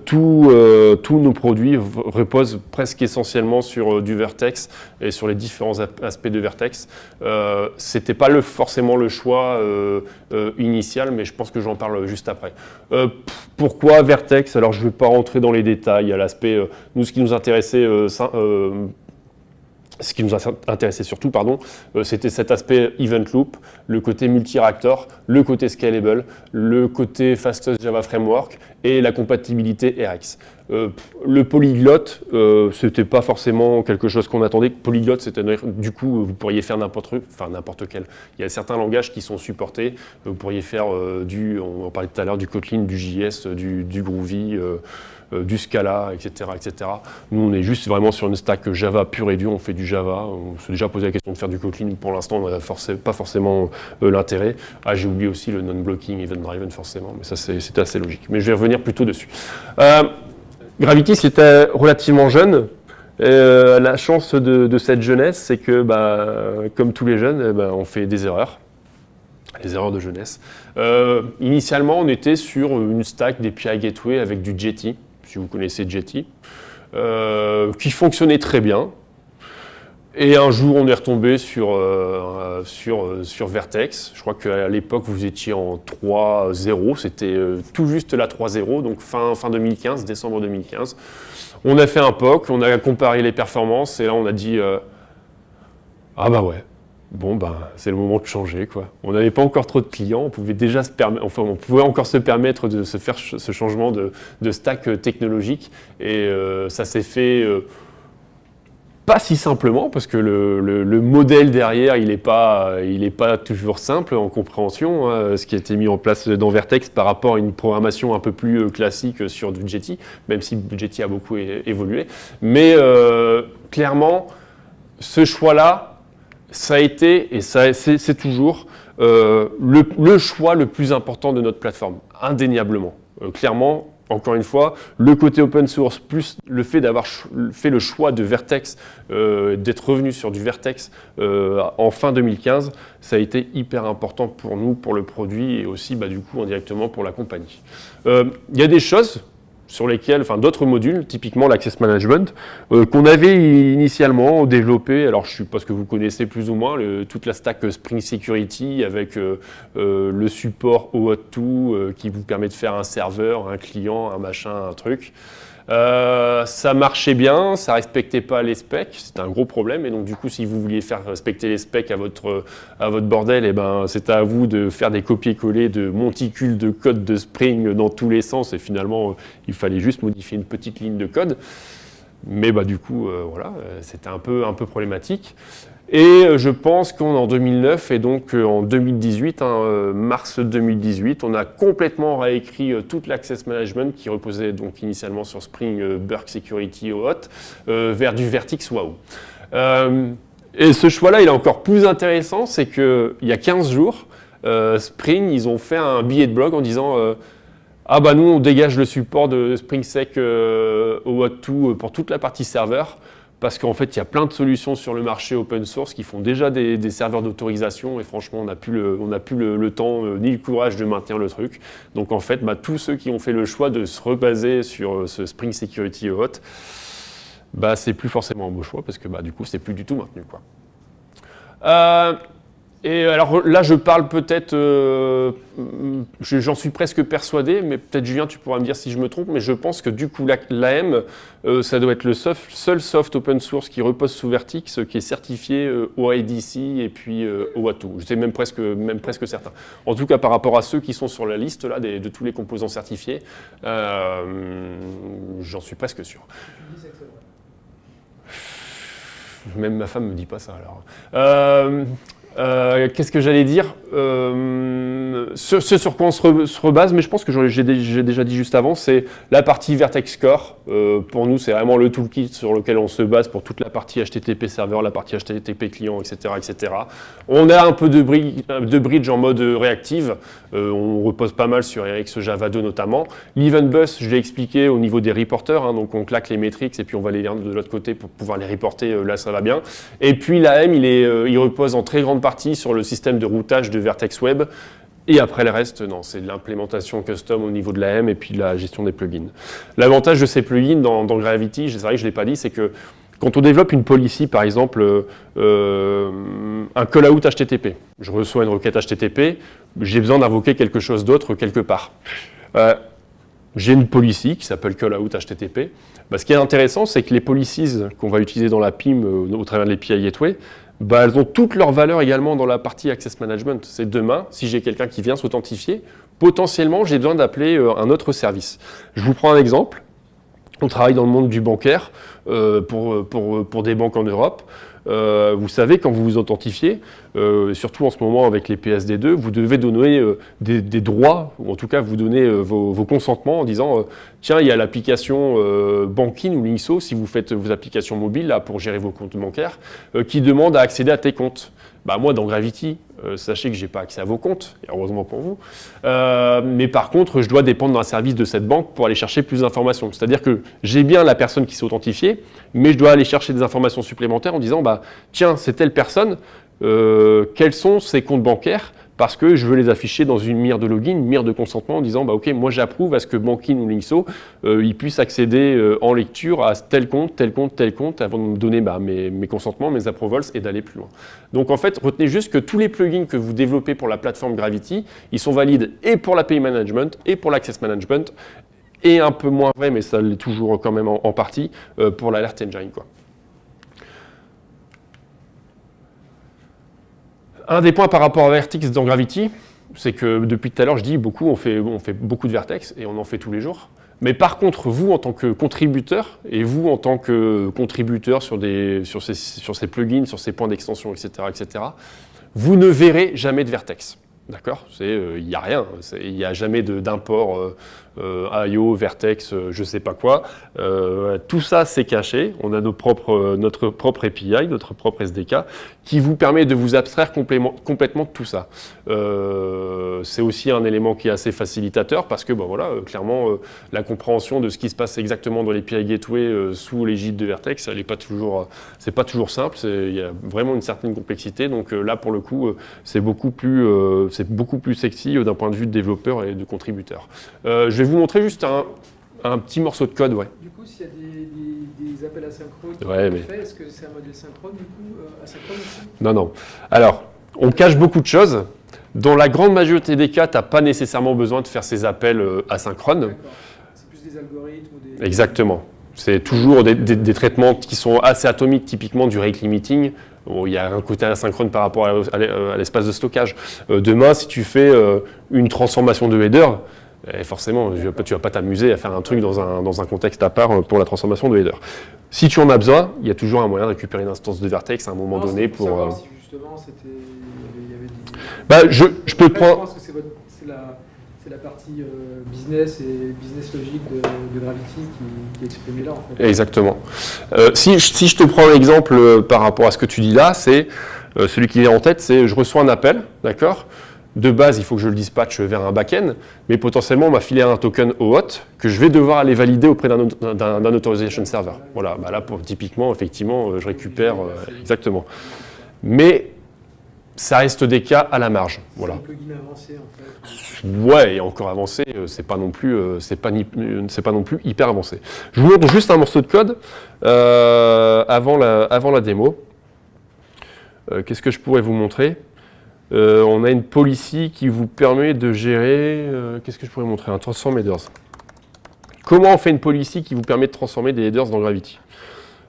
tous nos produits reposent presque essentiellement sur du Vertex et sur les différents aspects de Vertex. C'était pas forcément le choix initial, mais je pense que j'en parle juste après. Pourquoi Vertex? Alors je ne vais pas rentrer dans les détails, à l'aspect, nous ce qui nous intéressait surtout, c'était cet aspect event loop, le côté multi-reactor, le côté scalable, le côté fastest Java Framework et la compatibilité RX. Le polyglotte, c'était pas forcément quelque chose qu'on attendait. Polyglotte, c'est-à-dire du coup, vous pourriez faire n'importe quel. Il y a certains langages qui sont supportés. Vous pourriez faire on en parlait tout à l'heure, du Kotlin, du JS, du Groovy, du Scala, etc., etc. Nous, on est juste vraiment sur une stack Java pure et dure. On fait du Java. On s'est déjà posé la question de faire du Kotlin. Pour l'instant, on n'a pas forcément l'intérêt. J'ai oublié aussi le non-blocking, event-driven, forcément, mais ça, c'était assez logique. Mais je vais revenir plutôt dessus. Gravity, c'était relativement jeune. La chance de cette jeunesse, c'est que, comme tous les jeunes, on fait des erreurs. Les erreurs de jeunesse. Initialement, on était sur une stack d'API Gateway avec du Jetty, si vous connaissez Jetty, qui fonctionnait très bien. Et un jour, on est retombé sur Vertex. Je crois qu'à l'époque, vous étiez en 3.0. C'était tout juste la 3.0, donc fin 2015, décembre 2015. On a fait un POC, on a comparé les performances, et là, on a dit ah bah ouais, bon, c'est le moment de changer, quoi. On n'avait pas encore trop de clients, on pouvait déjà on pouvait encore se permettre de se faire ce changement de stack technologique, et ça s'est fait pas si simplement, parce que le modèle derrière, il n'est pas toujours simple en compréhension, hein, ce qui a été mis en place dans Vertex par rapport à une programmation un peu plus classique sur du Jetty, même si Jetty a beaucoup évolué. Mais clairement, ce choix-là, ça a été, et c'est toujours, le choix le plus important de notre plateforme, indéniablement. Clairement, encore une fois, le côté open source plus le fait d'avoir fait le choix de Vertex, d'être revenu sur du Vertex en fin 2015, ça a été hyper important pour nous, pour le produit et aussi du coup indirectement pour la compagnie. Il y a des choses sur lesquels, d'autres modules, typiquement l'Access Management, qu'on avait initialement développé. Alors, je suppose que vous connaissez plus ou moins toute la stack Spring Security avec le support OAuth2 qui vous permet de faire un serveur, un client, un machin, un truc. Ça marchait bien, ça respectait pas les specs, c'était un gros problème. Et donc, du coup, si vous vouliez faire respecter les specs à votre bordel, c'était à vous de faire des copier-coller de monticules de code de Spring dans tous les sens. Et finalement, il fallait juste modifier une petite ligne de code. Mais du coup, voilà, c'était un peu problématique. Et je pense qu'en 2009 et donc en 2018, mars 2018, on a complètement réécrit toute l'Access Management qui reposait donc initialement sur Spring Burk Security OAuth vers du Vertex WAU. Et ce choix-là, il est encore plus intéressant, c'est qu'il y a 15 jours, Spring, ils ont fait un billet de blog en disant nous, on dégage le support de SpringSec OAuth2 pour toute la partie serveur. Parce qu'en fait, il y a plein de solutions sur le marché open source qui font déjà des serveurs d'autorisation et franchement, on n'a plus le temps ni le courage de maintenir le truc. Donc en fait, tous ceux qui ont fait le choix de se rebaser sur ce Spring Security OAuth, c'est plus forcément un beau choix parce que du coup, c'est plus du tout maintenu, quoi. Et alors là, je parle peut-être, j'en suis presque persuadé, mais peut-être Julien, tu pourras me dire si je me trompe, mais je pense que du coup, l'AM, ça doit être le seul soft open source qui repose sous Vertex, qui est certifié OIDC et puis OAuth2. J'étais même presque certain. En tout cas, par rapport à ceux qui sont sur la liste là, de tous les composants certifiés, j'en suis presque sûr. Même ma femme me dit pas ça alors. Qu'est-ce que j'allais dire ce sur quoi on se rebase, mais je pense que j'ai déjà dit juste avant, c'est la partie Vertex Core. Pour nous, c'est vraiment le toolkit sur lequel on se base pour toute la partie HTTP serveur, la partie HTTP client, etc., etc. On a un peu de bridge en mode réactive. On repose pas mal sur RX Java 2 notamment. L'Event Bus, je l'ai expliqué au niveau des reporters, donc on claque les métriques et puis on va les lire de l'autre côté pour pouvoir les reporter. Là, ça va bien. Et puis l'AM, il repose en très grande partie sur le système de routage de Vertex Web. Et après le reste, non, c'est de l'implémentation custom au niveau de l'AM et puis de la gestion des plugins. L'avantage de ces plugins dans Gravity, c'est vrai que je ne l'ai pas dit, c'est que quand on développe une policy, par exemple, un callout HTTP, je reçois une requête HTTP, j'ai besoin d'invoquer quelque chose d'autre quelque part. J'ai une policy qui s'appelle callout HTTP. Ce qui est intéressant, c'est que les policies qu'on va utiliser dans la PIM au travers de l'API Gateway, elles ont toutes leurs valeurs également dans la partie Access Management. C'est demain, si j'ai quelqu'un qui vient s'authentifier, potentiellement, j'ai besoin d'appeler un autre service. Je vous prends un exemple. On travaille dans le monde du bancaire pour des banques en Europe. Vous savez, quand vous vous authentifiez, surtout en ce moment avec les PSD2, vous devez donner des droits, ou en tout cas vous donnez vos consentements en disant tiens, il y a l'application Bankin ou Linkso, si vous faites vos applications mobiles là, pour gérer vos comptes bancaires, qui demande à accéder à tes comptes. Moi, dans Gravity, sachez que je n'ai pas accès à vos comptes, et heureusement pour vous. Mais par contre, je dois dépendre d'un service de cette banque pour aller chercher plus d'informations. C'est-à-dire que j'ai bien la personne qui s'est authentifiée, mais je dois aller chercher des informations supplémentaires en disant tiens, c'est telle personne, quels sont ses comptes bancaires, parce que je veux les afficher dans une mire de login, une mire de consentement en disant ok, moi j'approuve à ce que Bankin ou Linkso ils puissent accéder en lecture à tel compte, tel compte, tel compte avant de me donner mes consentements, mes approvals et d'aller plus loin. Donc en fait, retenez juste que tous les plugins que vous développez pour la plateforme Gravity, ils sont valides et pour l'API Management et pour l'Access Management et un peu moins vrai, mais ça l'est toujours quand même en partie, pour l'Alert Engine, quoi. Un des points par rapport à Vertex dans Gravity, c'est que depuis tout à l'heure, je dis on fait beaucoup de Vertex et on en fait tous les jours. Mais par contre, vous en tant que contributeur et vous en tant que contributeur sur ces plugins, sur ces points d'extension, etc., vous ne verrez jamais de Vertex. D'accord, il n'y a rien, il n'y a jamais d'import IO, Vertex, je ne sais pas quoi. Tout ça, c'est caché. On a notre propre API, notre propre SDK, qui vous permet de vous abstraire complètement de tout ça. C'est aussi un élément qui est assez facilitateur parce que, clairement, la compréhension de ce qui se passe exactement dans l'API Gateway sous l'égide de Vertex, c'est pas toujours simple. Il y a vraiment une certaine complexité. Donc là, pour le coup, c'est beaucoup plus sexy d'un point de vue de développeur et de contributeur. Je vais vous montrer juste un petit morceau de code. Ouais. Du coup, s'il y a des appels asynchrones est-ce que c'est un modèle synchrone du coup, asynchrone aussi? Non. Alors, on cache beaucoup de choses. Dans la grande majorité des cas, tu n'as pas nécessairement besoin de faire ces appels asynchrones. D'accord. C'est plus des algorithmes ou des... Exactement. C'est toujours des traitements qui sont assez atomiques, typiquement du rate limiting. Il y a un côté asynchrone par rapport à l'espace de stockage. Demain, si tu fais une transformation de header, forcément, tu vas pas t'amuser à faire un truc dans un contexte à part pour la transformation de header. Si tu en as besoin, il y a toujours un moyen de récupérer une instance de Vertex à un moment donné pour... savoir si justement il y avait des... je peux te prendre... Je pense que c'est la partie business et business logique de Gravity qui est exprimée là en fait. Exactement. Si je te prends l'exemple par rapport à ce que tu dis là, c'est celui qui vient en tête, c'est je reçois un appel, d'accord ? De base, il faut que je le dispatche vers un back-end, mais potentiellement, on m'a filé un token OAuth que je vais devoir aller valider auprès d'un authorization server. Voilà, là, typiquement, effectivement, je récupère exactement. Mais ça reste des cas à la marge. Voilà. C'est un plugin avancé, en fait. Ouais, et encore avancé, c'est pas non plus hyper avancé. Je vous montre juste un morceau de code avant la démo. Qu'est-ce que je pourrais vous montrer ? On a une policy qui vous permet de gérer... qu'est-ce que je pourrais montrer ? Un transform headers. Comment on fait une policy qui vous permet de transformer des headers dans Gravity ?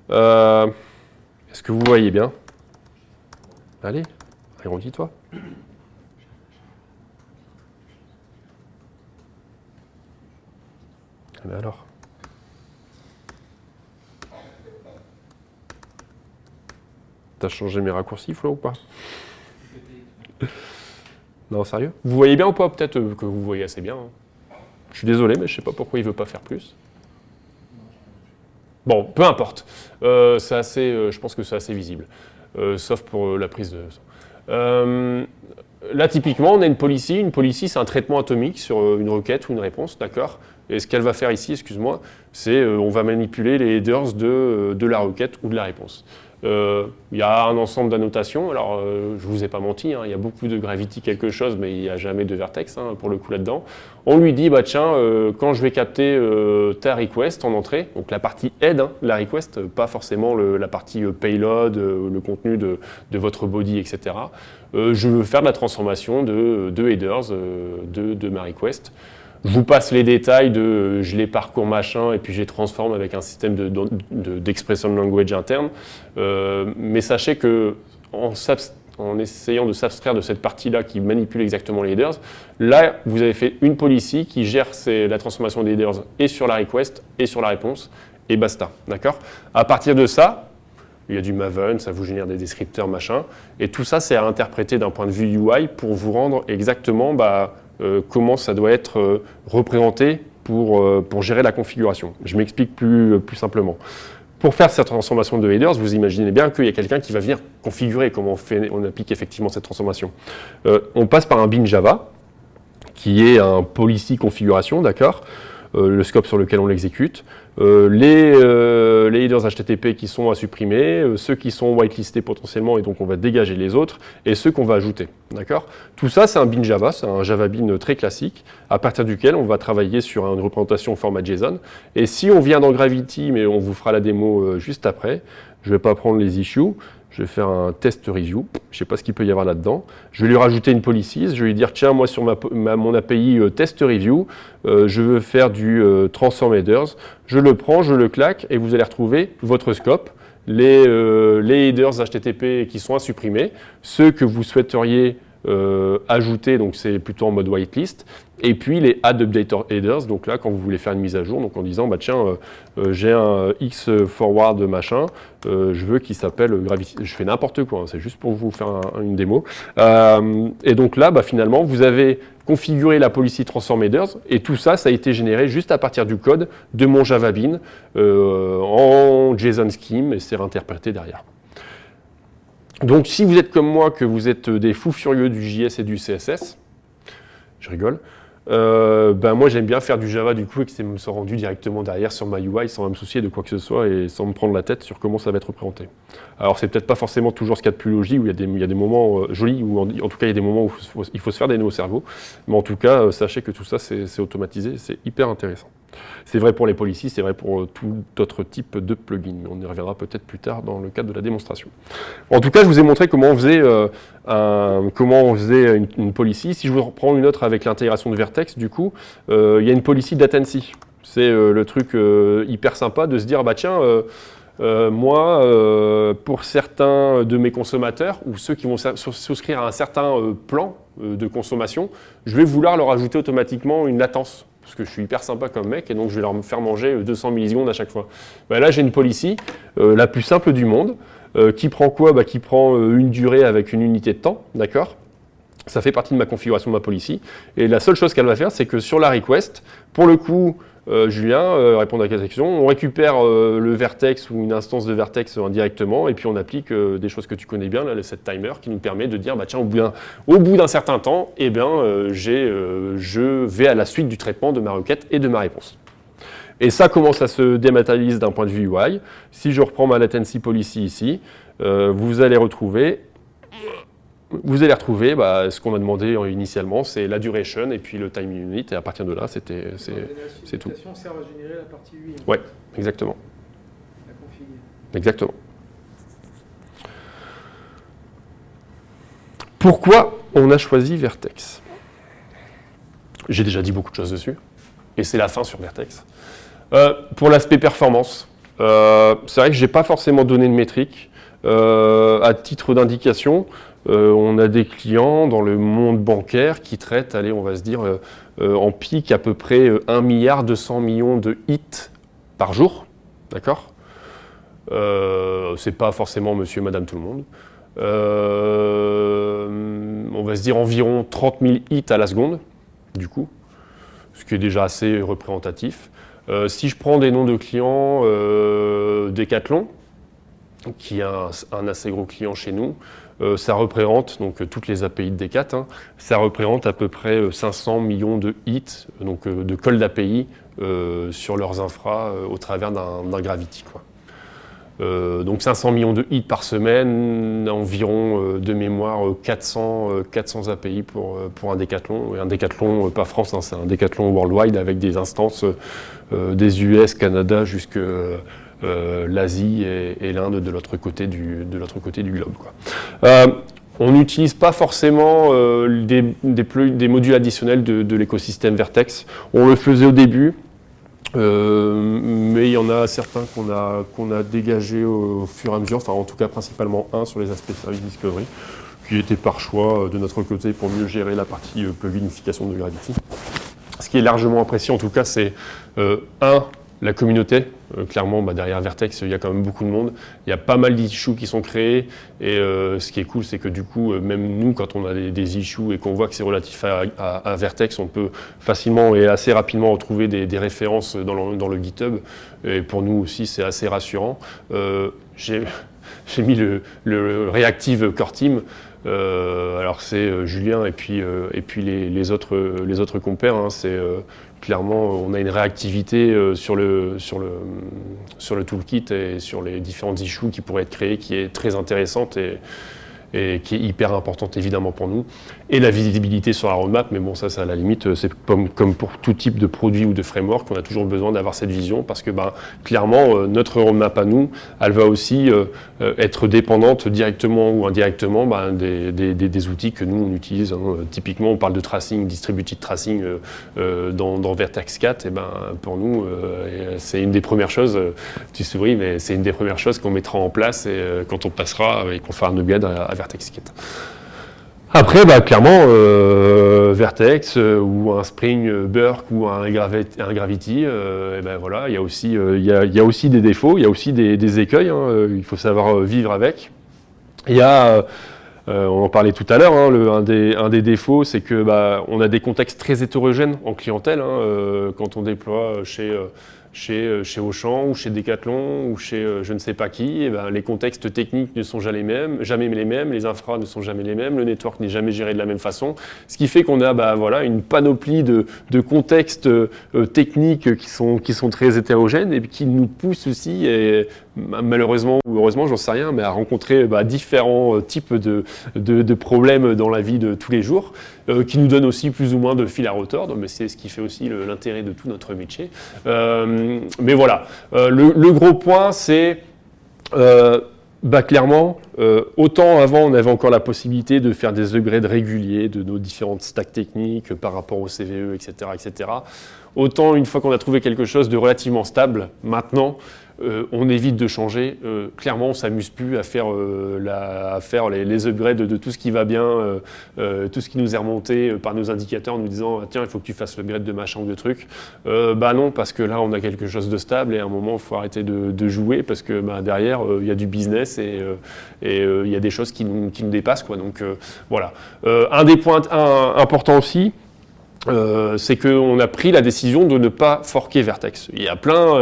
Est-ce que vous voyez bien ? Allez, agrandis-toi. Mais alors ? T'as changé mes raccourcis, Flo, ou pas ? Non, sérieux? Vous voyez bien ou pas? Peut-être que vous voyez assez bien. Hein. Je suis désolé, mais je ne sais pas pourquoi il ne veut pas faire plus. Bon, peu importe. Je pense que c'est assez visible. Sauf pour la prise de son. Là, typiquement, on a une policy. Une policy, c'est un traitement atomique sur une requête ou une réponse, d'accord? Et ce qu'elle va faire ici, excuse-moi, c'est on va manipuler les headers de la requête ou de la réponse. Il y a un ensemble d'annotations. Alors, je ne vous ai pas menti, hein, il y a beaucoup de Gravity quelque chose, mais il n'y a jamais de Vertex hein, pour le coup là-dedans. On lui dit, bah tiens, quand je vais capter ta request en entrée, donc la partie head, hein, la request, pas forcément la partie payload, le contenu de votre body, etc. Je veux faire de la transformation de headers de ma request. Je vous passe les détails de je les parcours machin et puis je les transforme avec un système d'expression language interne. Mais sachez que en essayant de s'abstraire de cette partie-là qui manipule exactement les headers, là, vous avez fait une policy qui gère la transformation des headers et sur la request et sur la réponse et basta. D'accord ? À partir de ça, il y a du Maven, ça vous génère des descripteurs machin et tout ça, c'est à interpréter d'un point de vue UI pour vous rendre exactement comment ça doit être représenté pour gérer la configuration. Je m'explique plus simplement. Pour faire cette transformation de headers, vous imaginez bien qu'il y a quelqu'un qui va venir configurer comment on applique effectivement cette transformation. On passe par un bin Java, qui est un policy configuration, d'accord, le scope sur lequel on l'exécute, les headers HTTP qui sont à supprimer, ceux qui sont whitelistés potentiellement et donc on va dégager les autres, et ceux qu'on va ajouter. D'accord ? Tout ça, c'est un bin Java, c'est un Java bin très classique, à partir duquel on va travailler sur une représentation au format JSON. Et si on vient dans Gravity, mais on vous fera la démo juste après, je ne vais pas prendre les issues, je vais faire un test review, je ne sais pas ce qu'il peut y avoir là-dedans. Je vais lui rajouter une policy, je vais lui dire tiens, moi sur mon API test review, je veux faire du transform headers, je le prends, je le claque et vous allez retrouver votre scope, les headers HTTP qui sont à supprimer, ceux que vous souhaiteriez ajouter, donc c'est plutôt en mode whitelist, et puis les add update headers, donc là quand vous voulez faire une mise à jour, donc en disant bah tiens j'ai un X forward machin, je veux qu'il s'appelle Gravity, je fais n'importe quoi, hein, c'est juste pour vous faire une démo, et donc là bah, finalement vous avez configuré la policy transform headers, et tout ça, ça a été généré juste à partir du code de mon Java Bean en JSON scheme, et c'est réinterprété derrière. Donc si vous êtes comme moi, que vous êtes des fous furieux du JS et du CSS, je rigole, ben moi j'aime bien faire du Java du coup et que ça me soit rendu directement derrière sur ma UI sans me soucier de quoi que ce soit et sans me prendre la tête sur comment ça va être représenté. Alors c'est peut-être pas forcément toujours ce qu'il y a de plus logique, où il y a des moments jolis, ou en tout cas il y a des moments où il faut se faire des nœuds au cerveau, mais en tout cas sachez que tout ça c'est automatisé, c'est hyper intéressant. C'est vrai pour les policies, c'est vrai pour tout autre type de plugin, mais on y reviendra peut-être plus tard dans le cadre de la démonstration. En tout cas, je vous ai montré comment on faisait, une policy. Si je vous reprends une autre avec l'intégration de Vertex, du coup, il y a une policy latency. C'est le truc hyper sympa de se dire, bah tiens, moi, pour certains de mes consommateurs, ou ceux qui vont souscrire à un certain plan de consommation, je vais vouloir leur ajouter automatiquement une latence. Parce que je suis hyper sympa comme mec, et donc je vais leur faire manger 200 millisecondes à chaque fois. Ben là, j'ai une policy, la plus simple du monde, qui prend quoi? Bah, qui prend une durée avec une unité de temps, d'accord? Ça fait partie de ma configuration de ma policy. Et la seule chose qu'elle va faire, c'est que sur la request, pour le coup, Julien, répondre à la question, on récupère le vertex ou une instance de vertex indirectement, et puis on applique des choses que tu connais bien, là, le set timer, qui nous permet de dire, bah, tiens, au bout d'un certain temps, eh bien, je vais à la suite du traitement de ma requête et de ma réponse. Et ça commence à se dématérialiser d'un point de vue UI. Si je reprends ma latency policy ici, vous allez retrouver ce qu'on a demandé initialement, c'est la duration et puis le time unit, et à partir de là, c'est tout. L'application sert à générer la partie UI. Oui, exactement. La config. Exactement. Pourquoi on a choisi Vertex? J'ai déjà dit beaucoup de choses dessus, et c'est la fin sur Vertex. Pour l'aspect performance, c'est vrai que je n'ai pas forcément donné de métrique. À titre d'indication, on a des clients dans le monde bancaire qui traitent, allez, on va se dire, en pic à peu près 1,2 milliard de hits par jour, d'accord? C'est pas forcément monsieur, madame, tout le monde. On va se dire environ 30 000 hits à la seconde, du coup, ce qui est déjà assez représentatif. Si je prends des noms de clients, Decathlon, qui est un assez gros client chez nous, ça représente, donc toutes les API de Decat, hein, ça représente à peu près 500 millions de hits, donc de calls d'API sur leurs infras au travers d'un Gravity, quoi. Donc 500 millions de hits par semaine, environ de mémoire 400 API pour un Decathlon. Et un Decathlon, pas France, hein, c'est un Decathlon worldwide avec des instances des US, Canada jusque l'Asie et l'Inde de l'autre côté du globe, quoi. On n'utilise pas forcément des modules additionnels de l'écosystème Vertex. On le faisait au début, mais il y en a certains qu'on a dégagés au fur et à mesure, enfin en tout cas principalement un sur les aspects service discovery, qui était par choix de notre côté pour mieux gérer la partie pluginification de Gravity. Ce qui est largement apprécié en tout cas, c'est la communauté. Clairement, derrière Vertex, il y a quand même beaucoup de monde. Il y a pas mal d'issues qui sont créés. Et ce qui est cool, c'est que du coup, même nous, quand on a des issues et qu'on voit que c'est relatif à Vertex, on peut facilement et assez rapidement retrouver des références dans le GitHub. Et pour nous aussi, c'est assez rassurant. J'ai mis le Reactive Core Team. Alors c'est Julien et puis les autres compères. Hein, c'est clairement, on a une réactivité sur le toolkit et sur les différentes issues qui pourraient être créées, qui est très intéressante et qui est hyper importante évidemment pour nous. Et la visibilité sur la roadmap, mais bon, ça à la limite, c'est comme pour tout type de produit ou de framework, on a toujours besoin d'avoir cette vision parce que clairement, notre roadmap à nous, elle va aussi être dépendante directement ou indirectement des outils que nous on utilise. Hein. Typiquement, on parle de tracing, distributed tracing dans Vertex 4, et pour nous, c'est une des premières choses, tu souris, mais c'est une des premières choses qu'on mettra en place quand on passera et qu'on fera un upgrade à Vertex 4. Après, clairement, Vertex ou un Spring Burk ou un Gravity, et ben voilà, il y a aussi des défauts, il y a aussi des écueils, hein, il faut savoir vivre avec. Il y a, on en parlait tout à l'heure, hein, un des défauts, c'est que on a des contextes très hétérogènes en clientèle, hein, quand on déploie chez Auchan ou chez Decathlon ou chez je ne sais pas qui, et les contextes techniques ne sont jamais les mêmes, les infras ne sont jamais les mêmes, le network n'est jamais géré de la même façon, ce qui fait qu'on a voilà, une panoplie de contextes techniques qui sont très hétérogènes et qui nous poussent aussi, et, malheureusement ou heureusement, j'en sais rien, mais à rencontrer différents types de problèmes dans la vie de tous les jours, qui nous donnent aussi plus ou moins de fil à retordre, mais c'est ce qui fait aussi l'intérêt de tout notre métier. Mais voilà, le gros point, c'est clairement, autant avant on avait encore la possibilité de faire des upgrades réguliers de nos différentes stacks techniques par rapport au CVE, etc., etc. Autant une fois qu'on a trouvé quelque chose de relativement stable, maintenant, on évite de changer. Clairement, on ne s'amuse plus à faire les upgrades de tout ce qui va bien, tout ce qui nous est remonté par nos indicateurs en nous disant « Tiens, il faut que tu fasses l'upgrade de machin ou de truc ». Non, parce que là, on a quelque chose de stable et à un moment, il faut arrêter de jouer parce que derrière, il y a du business et il y a des choses qui nous dépassent, quoi. Donc, voilà. Un des points importants aussi, c'est qu'on a pris la décision de ne pas forker Vertex. Il y a plein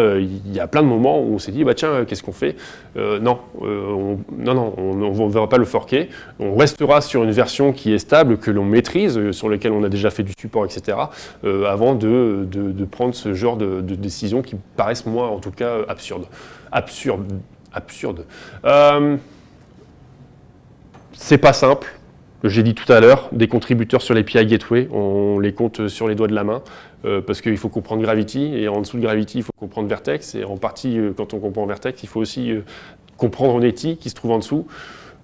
de moments où on s'est dit tiens, qu'est-ce qu'on fait ? Non, on ne va pas le forker. On restera sur une version qui est stable, que l'on maîtrise, sur laquelle on a déjà fait du support, etc. Avant de prendre ce genre de décisions qui paraissent, moi, en tout cas, absurdes. C'est pas simple. J'ai dit tout à l'heure, des contributeurs sur l'API Gateway, on les compte sur les doigts de la main, parce qu'il faut comprendre Gravity, et en dessous de Gravity, il faut comprendre Vertex, et en partie, quand on comprend Vertex, il faut aussi comprendre Netty, qui se trouve en dessous.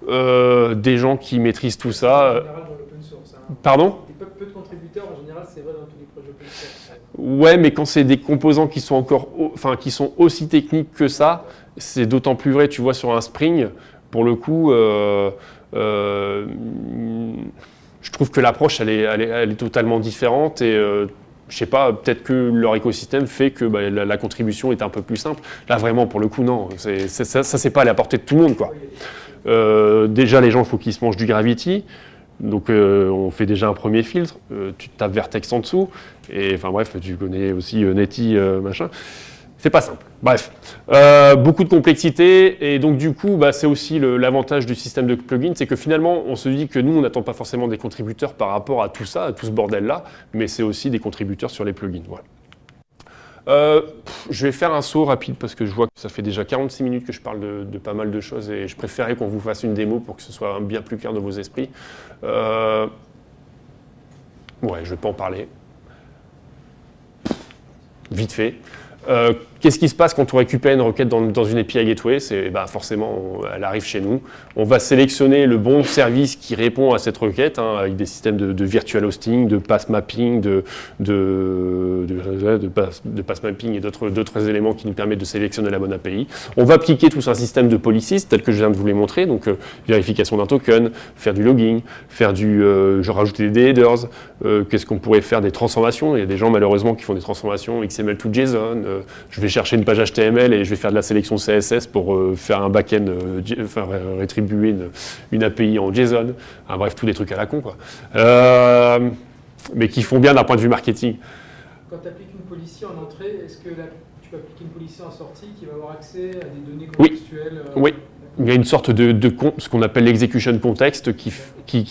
Des gens qui maîtrisent tout ça. En général, dans l'open source, hein. Pardon ? Peu de contributeurs, en général, c'est vrai dans tous les projets open source. Ouais, mais quand c'est des composants qui sont qui sont aussi techniques que ça, c'est d'autant plus vrai, tu vois, sur un Spring, pour le coup... je trouve que l'approche, elle est totalement différente et je sais pas, peut-être que leur écosystème fait que la contribution est un peu plus simple. Là, vraiment, pour le coup, non. Ça, c'est pas à la portée de tout le monde, quoi. Déjà, les gens, il faut qu'ils se mangent du Gravity. Donc, on fait déjà un premier filtre. Tu tapes Vertex en dessous. Et enfin, bref, tu connais aussi Netty, machin. C'est pas simple. Bref, beaucoup de complexité et donc du coup, c'est aussi l'avantage du système de plugin, c'est que finalement, on se dit que nous, on n'attend pas forcément des contributeurs par rapport à tout ça, à tout ce bordel-là, mais c'est aussi des contributeurs sur les plugins. Voilà. Je vais faire un saut rapide parce que je vois que ça fait déjà 46 minutes que je parle de pas mal de choses et je préférais qu'on vous fasse une démo pour que ce soit bien plus clair dans vos esprits. Ouais, je vais pas en parler. Vite fait. Qu'est-ce qui se passe quand on récupère une requête dans une API Gateway ? C'est forcément, elle arrive chez nous. On va sélectionner le bon service qui répond à cette requête, avec des systèmes de virtual hosting, de pass mapping, de pass mapping et d'autres éléments qui nous permettent de sélectionner la bonne API. On va appliquer tout un système de policies, tel que je viens de vous les montrer, donc vérification d'un token, faire du logging, faire rajouter des headers, qu'est-ce qu'on pourrait faire des transformations. Il y a des gens malheureusement qui font des transformations XML to JSON. Je vais chercher une page HTML et je vais faire de la sélection CSS pour faire un back-end, rétribuer une API en JSON. Bref, tous des trucs à la con, quoi. Mais qui font bien d'un point de vue marketing. Quand tu appliques une policy en entrée, est-ce que tu peux appliquer une policy en sortie qui va avoir accès à des données contextuelles ? Oui. Il y a une sorte ce qu'on appelle l'execution context qui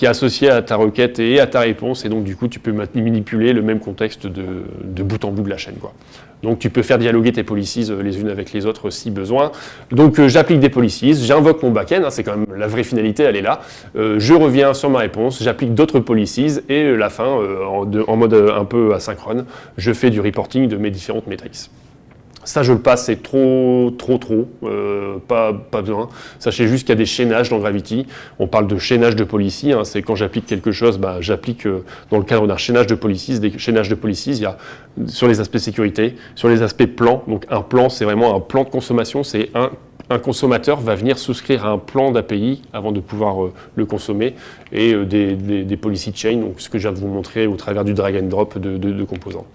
est associé à ta requête et à ta réponse. Et donc, du coup, tu peux manipuler le même contexte de bout en bout de la chaîne, quoi. Donc, tu peux faire dialoguer tes policies les unes avec les autres si besoin. Donc, j'applique des policies, j'invoque mon backend, c'est quand même la vraie finalité, elle est là. Je reviens sur ma réponse, j'applique d'autres policies et la fin, en mode un peu asynchrone, je fais du reporting de mes différentes métriques. Ça, je le passe, c'est trop, pas besoin. Sachez juste qu'il y a des chaînages dans Gravity. On parle de chaînage de policy, c'est quand j'applique quelque chose, j'applique dans le cadre d'un chaînage de policies. Des chaînages de policies, il y a sur les aspects sécurité, sur les aspects plan. Donc un plan, c'est vraiment un plan de consommation, c'est un consommateur va venir souscrire à un plan d'API avant de pouvoir le consommer, et des policy chains, donc ce que je viens de vous montrer au travers du drag and drop de composants.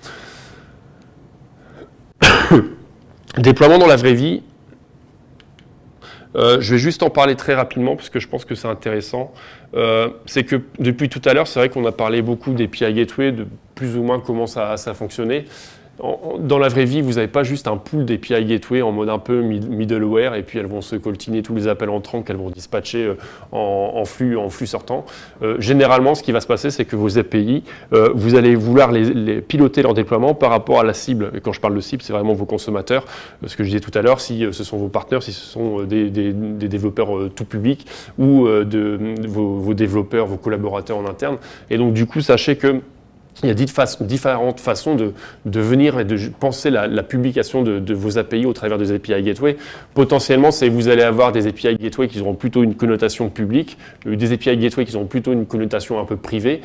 Déploiement dans la vraie vie. Je vais juste en parler très rapidement parce que je pense que c'est intéressant. C'est que depuis tout à l'heure, c'est vrai qu'on a parlé beaucoup d'API Gateway, de plus ou moins comment ça fonctionnait. Dans la vraie vie, vous n'avez pas juste un pool d'API Gateway en mode un peu middleware et puis elles vont se coltiner tous les appels entrants qu'elles vont dispatcher en flux sortant. Généralement, ce qui va se passer, c'est que vos API, vous allez vouloir les piloter leur déploiement par rapport à la cible. Et quand je parle de cible, c'est vraiment vos consommateurs. Ce que je disais tout à l'heure, si ce sont vos partenaires, si ce sont des développeurs tout public ou vos développeurs, vos collaborateurs en interne. Et donc, du coup, sachez que il y a différentes façons de venir et de penser la publication de vos API au travers des API Gateway. Potentiellement, vous allez avoir des API Gateway qui auront plutôt une connotation publique, des API Gateway qui auront plutôt une connotation un peu privée,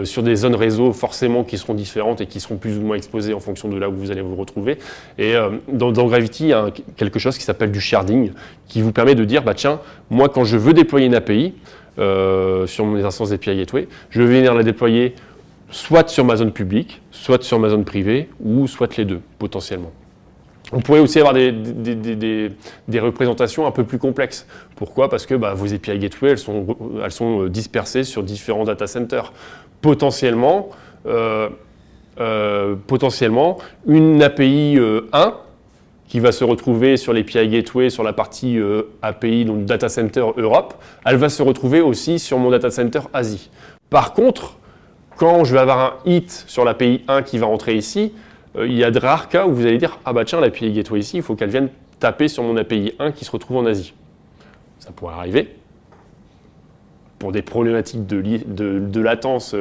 sur des zones réseau forcément qui seront différentes et qui seront plus ou moins exposées en fonction de là où vous allez vous retrouver. Et dans Gravity, il y a quelque chose qui s'appelle du sharding, qui vous permet de dire, bah tiens, moi quand je veux déployer une API sur mes instances d'API Gateway, je vais venir la déployer soit sur ma zone publique, soit sur ma zone privée, ou soit les deux, potentiellement. On pourrait aussi avoir des représentations un peu plus complexes. Pourquoi ? Parce que vos API Gateway, elles sont dispersées sur différents data centers. Potentiellement, une API 1 qui va se retrouver sur l'API Gateway, sur la partie API, donc Data Center Europe, elle va se retrouver aussi sur mon Data Center Asie. Par contre, quand je vais avoir un hit sur l'API 1 qui va rentrer ici, il y a de rares cas où vous allez dire « Ah bah tiens, l'API Gateway ici, il faut qu'elle vienne taper sur mon API 1 qui se retrouve en Asie. » Ça pourrait arriver. Pour des problématiques de latence,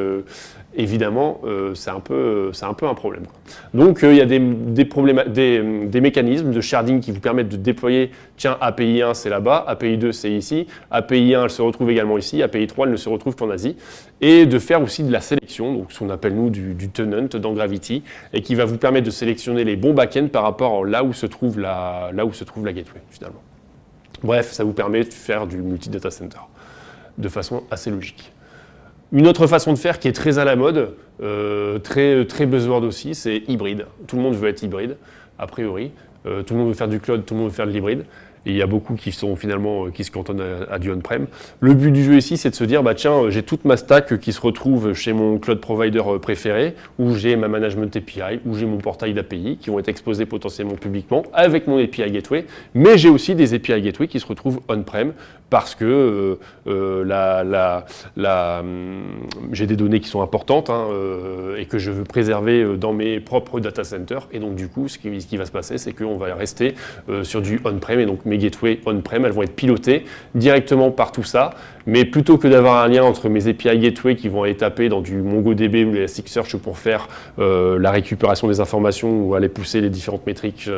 évidemment, c'est un peu un problème, quoi. Donc, il y a des mécanismes de sharding qui vous permettent de déployer, tiens, API 1, c'est là-bas, API 2, c'est ici, API 1, elle se retrouve également ici, API 3, elle ne se retrouve qu'en Asie, et de faire aussi de la sélection, donc ce qu'on appelle, nous, du tenant dans Gravity, et qui va vous permettre de sélectionner les bons backends par rapport à là où se trouve la gateway, finalement. Bref, ça vous permet de faire du multi-data center de façon assez logique. Une autre façon de faire qui est très à la mode, très buzzword aussi, c'est hybride. Tout le monde veut être hybride, a priori. Tout le monde veut faire du cloud, tout le monde veut faire de l'hybride. Et il y a beaucoup qui se cantonnent à du on-prem. Le but du jeu ici, c'est de se dire, bah tiens, j'ai toute ma stack qui se retrouve chez mon cloud provider préféré, où j'ai ma management API, où j'ai mon portail d'API qui vont être exposés potentiellement publiquement avec mon API Gateway, mais j'ai aussi des API Gateway qui se retrouvent on-prem parce que j'ai des données qui sont importantes et que je veux préserver dans mes propres data centers. Et donc du coup, ce qui va se passer, c'est qu'on va rester sur du on-prem, et donc mes gateways on-prem, elles vont être pilotées directement par tout ça, mais plutôt que d'avoir un lien entre mes API Gateway qui vont aller taper dans du MongoDB ou l'Elasticsearch pour faire la récupération des informations ou aller pousser les différentes métriques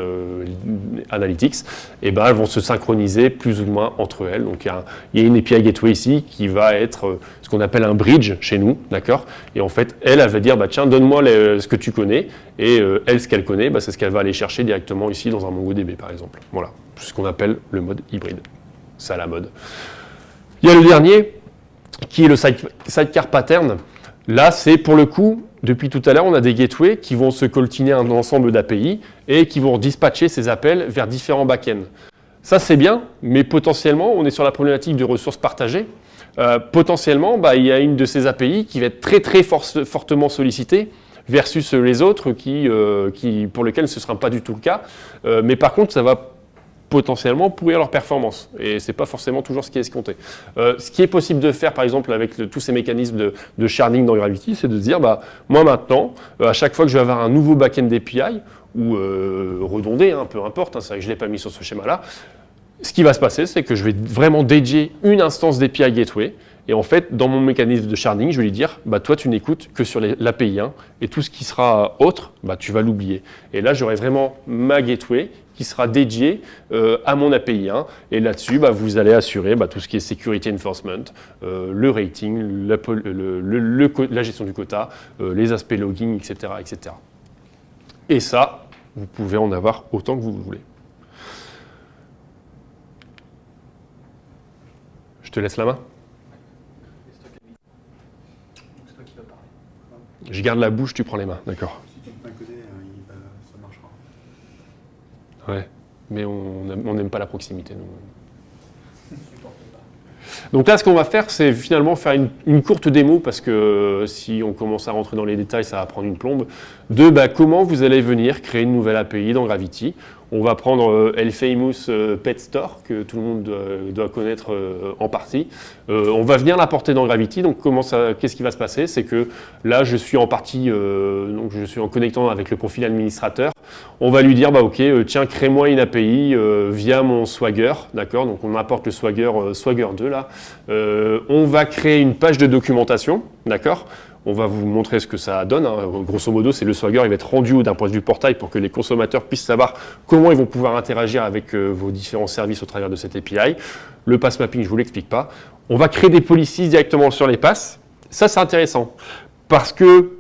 analytics, et ben elles vont se synchroniser plus ou moins entre elles. Donc il y a une API Gateway ici qui va être ce qu'on appelle un bridge chez nous, d'accord ? Et en fait, elle va dire, bah tiens, donne-moi ce que tu connais, et elle, ce qu'elle connaît, bah, c'est ce qu'elle va aller chercher directement ici dans un MongoDB, par exemple. Voilà, c'est ce qu'on appelle le mode hybride. C'est à la mode. Il y a le dernier, qui est le sidecar pattern. Là, c'est pour le coup, depuis tout à l'heure, on a des gateways qui vont se coltiner un ensemble d'API et qui vont dispatcher ces appels vers différents backends. Ça, c'est bien, mais potentiellement, on est sur la problématique de ressources partagées. Potentiellement, il y a une de ces API qui va être très fortement sollicitée versus les autres pour lesquels ce ne sera pas du tout le cas. Mais par contre, ça va potentiellement pourrir leur performance. Et ce n'est pas forcément toujours ce qui est escompté. Ce qui est possible de faire, par exemple, avec tous ces mécanismes de sharding dans Gravity, c'est de se dire, moi maintenant, à chaque fois que je vais avoir un nouveau backend API, ou redondé, peu importe, c'est vrai que je ne l'ai pas mis sur ce schéma-là, ce qui va se passer, c'est que je vais vraiment dédier une instance d'API Gateway, et en fait, dans mon mécanisme de sharding, je vais lui dire, toi, tu n'écoutes que sur l'API 1, et tout ce qui sera autre, tu vas l'oublier. Et là, j'aurai vraiment ma gateway qui sera dédiée à mon API 1, et là-dessus, vous allez assurer tout ce qui est security enforcement, le rating, la gestion du quota, les aspects logging, etc., etc. Et ça, vous pouvez en avoir autant que vous voulez. te laisse la main. C'est toi qui vas parler. Je garde la bouche, tu prends les mains, d'accord. Si tu te mets à côté, ça marchera. Ouais, mais on n'aime pas la proximité, nous. Donc là, ce qu'on va faire, c'est finalement faire une courte démo, parce que si on commence à rentrer dans les détails, ça va prendre une plombe, de comment vous allez venir créer une nouvelle API dans Gravity. On va prendre El Famous Pet Store, que tout le monde doit connaître en partie. On va venir l'apporter dans Gravity. Donc qu'est-ce qui va se passer? C'est que là, je suis en partie, donc je suis en connectant avec le profil administrateur. On va lui dire, ok, tiens, crée-moi une API via mon Swagger, d'accord? Donc on apporte le Swagger 2 là. On va créer une page de documentation, d'accord? On va vous montrer ce que ça donne. Hein. Grosso modo, c'est le Swagger, il va être rendu d'un point de vue portail pour que les consommateurs puissent savoir comment ils vont pouvoir interagir avec vos différents services au travers de cette API. Le pass mapping, je ne vous l'explique pas. On va créer des policies directement sur les passes. Ça, c'est intéressant parce que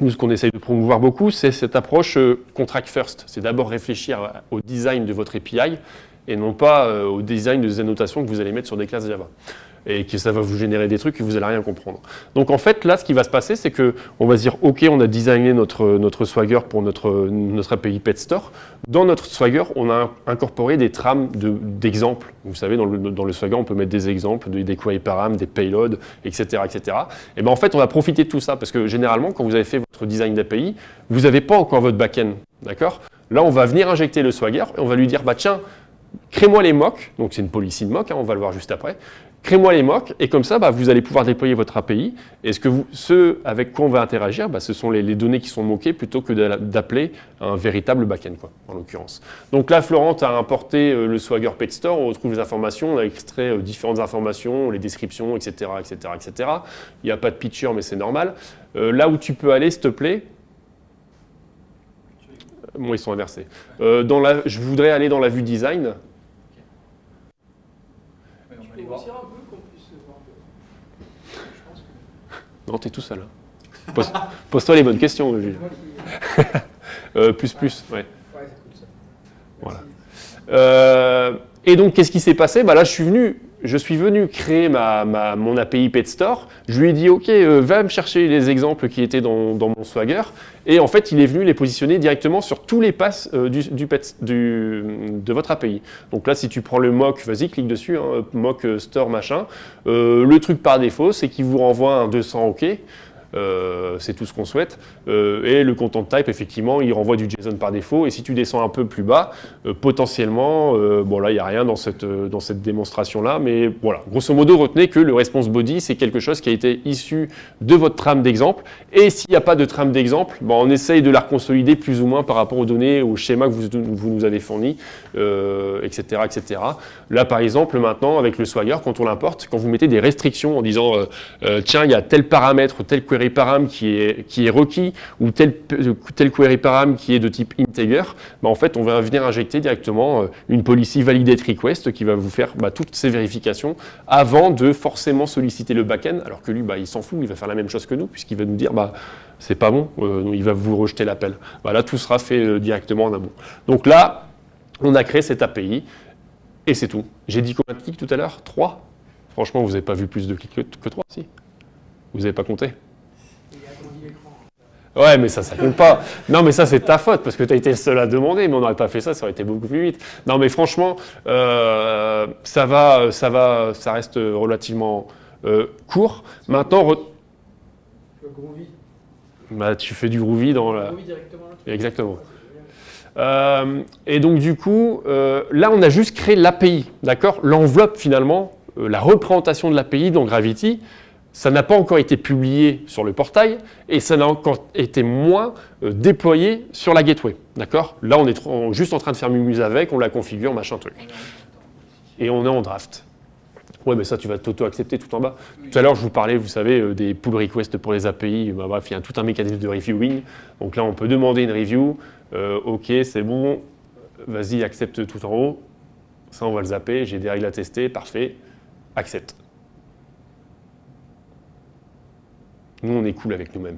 nous, ce qu'on essaye de promouvoir beaucoup, c'est cette approche contract first. C'est d'abord réfléchir au design de votre API et non pas au design des annotations que vous allez mettre sur des classes Java. Et que ça va vous générer des trucs et vous n'allez rien comprendre. Donc en fait, là, ce qui va se passer, c'est qu'on va se dire, OK, on a designé notre Swagger pour notre API Pet Store. Dans notre Swagger, on a incorporé des trames d'exemples. Vous savez, dans le Swagger, on peut mettre des exemples, des query param, des payloads, etc. etc. Et en fait, on va profiter de tout ça parce que généralement, quand vous avez fait votre design d'API, vous n'avez pas encore votre back-end. D'accord? Là, on va venir injecter le Swagger et on va lui dire, tiens, crée-moi les mocks. Donc c'est une policy de mock, on va le voir juste après. Crée-moi les mocks et comme ça, vous allez pouvoir déployer votre API. Et ce avec quoi on va interagir, ce sont les données qui sont moquées plutôt que d'appeler un véritable back-end, en l'occurrence. Donc là, Florent a importé le Swagger Pet Store, on retrouve les informations, on a extrait différentes informations, les descriptions, etc. etc., etc. Il n'y a pas de picture, mais c'est normal. Là où tu peux aller, s'il te plaît. Bon, ils sont inversés. Je voudrais aller dans la vue design. Tu peux grossir un peu qu'on puisse voir un peu. Je pense que... Non, t'es tout seul. Pose-toi les bonnes questions, Jules. Plus, ouais. Ouais, c'est cool ça. Voilà. Et donc, qu'est-ce qui s'est passé? Là, je suis venu créer mon API Pet Store. Je lui ai dit, OK, va me chercher les exemples qui étaient dans mon Swagger. Et en fait, il est venu les positionner directement sur tous les passes de votre API. Donc là, si tu prends le mock, vas-y, clique dessus, hein, mock store, machin. Le truc par défaut, c'est qu'il vous renvoie un 200 OK. C'est tout ce qu'on souhaite. Et le content type, effectivement, il renvoie du JSON par défaut. Et si tu descends un peu plus bas, potentiellement, là, il n'y a rien dans cette démonstration-là. Mais voilà, grosso modo, retenez que le response body, c'est quelque chose qui a été issu de votre trame d'exemple. Et s'il n'y a pas de trame d'exemple, on essaye de la reconsolider plus ou moins par rapport aux données, aux schémas que vous nous avez fournis, etc., etc. Là, par exemple, maintenant, avec le Swagger, quand on l'importe, quand vous mettez des restrictions en disant tiens, il y a tel paramètre, tel query param qui est requis ou tel query param qui est de type integer, en fait, on va venir injecter directement une policy validate request qui va vous faire toutes ces vérifications avant de forcément solliciter le backend, alors que lui, il s'en fout, il va faire la même chose que nous, puisqu'il va nous dire c'est pas bon, il va vous rejeter l'appel. Là, tout sera fait directement en amont. Donc là, on a créé cette API et c'est tout. J'ai dit combien de clics tout à l'heure? 3? Franchement, vous n'avez pas vu plus de clics que 3, si? Vous n'avez pas compté? Ouais, mais ça compte pas. Non, mais ça, c'est ta faute, parce que tu as été le seul à demander, mais on n'aurait pas fait ça, ça aurait été beaucoup plus vite. Non, mais franchement, ça reste relativement court. Maintenant, Groovy. Tu fais du Groovy dans la... Groovy directement. Exactement. Et donc, du coup, là, on a juste créé l'API, d'accord? L'enveloppe, finalement, la représentation de l'API dans Gravity, ça n'a pas encore été publié sur le portail et ça n'a encore été moins déployé sur la gateway. D'accord? Là, on est juste en train de faire mumuse avec, on la configure, machin truc. Et on est en draft. Ouais, mais ça, tu vas t'auto-accepter tout en bas. Tout à l'heure, je vous parlais, vous savez, des pull requests pour les API. Bref, il y a tout un mécanisme de reviewing. Donc là, on peut demander une review. OK, c'est bon. Vas-y, accepte tout en haut. Ça, on va le zapper. J'ai des règles à tester. Parfait. Accepte. Nous, on est cool avec nous-mêmes.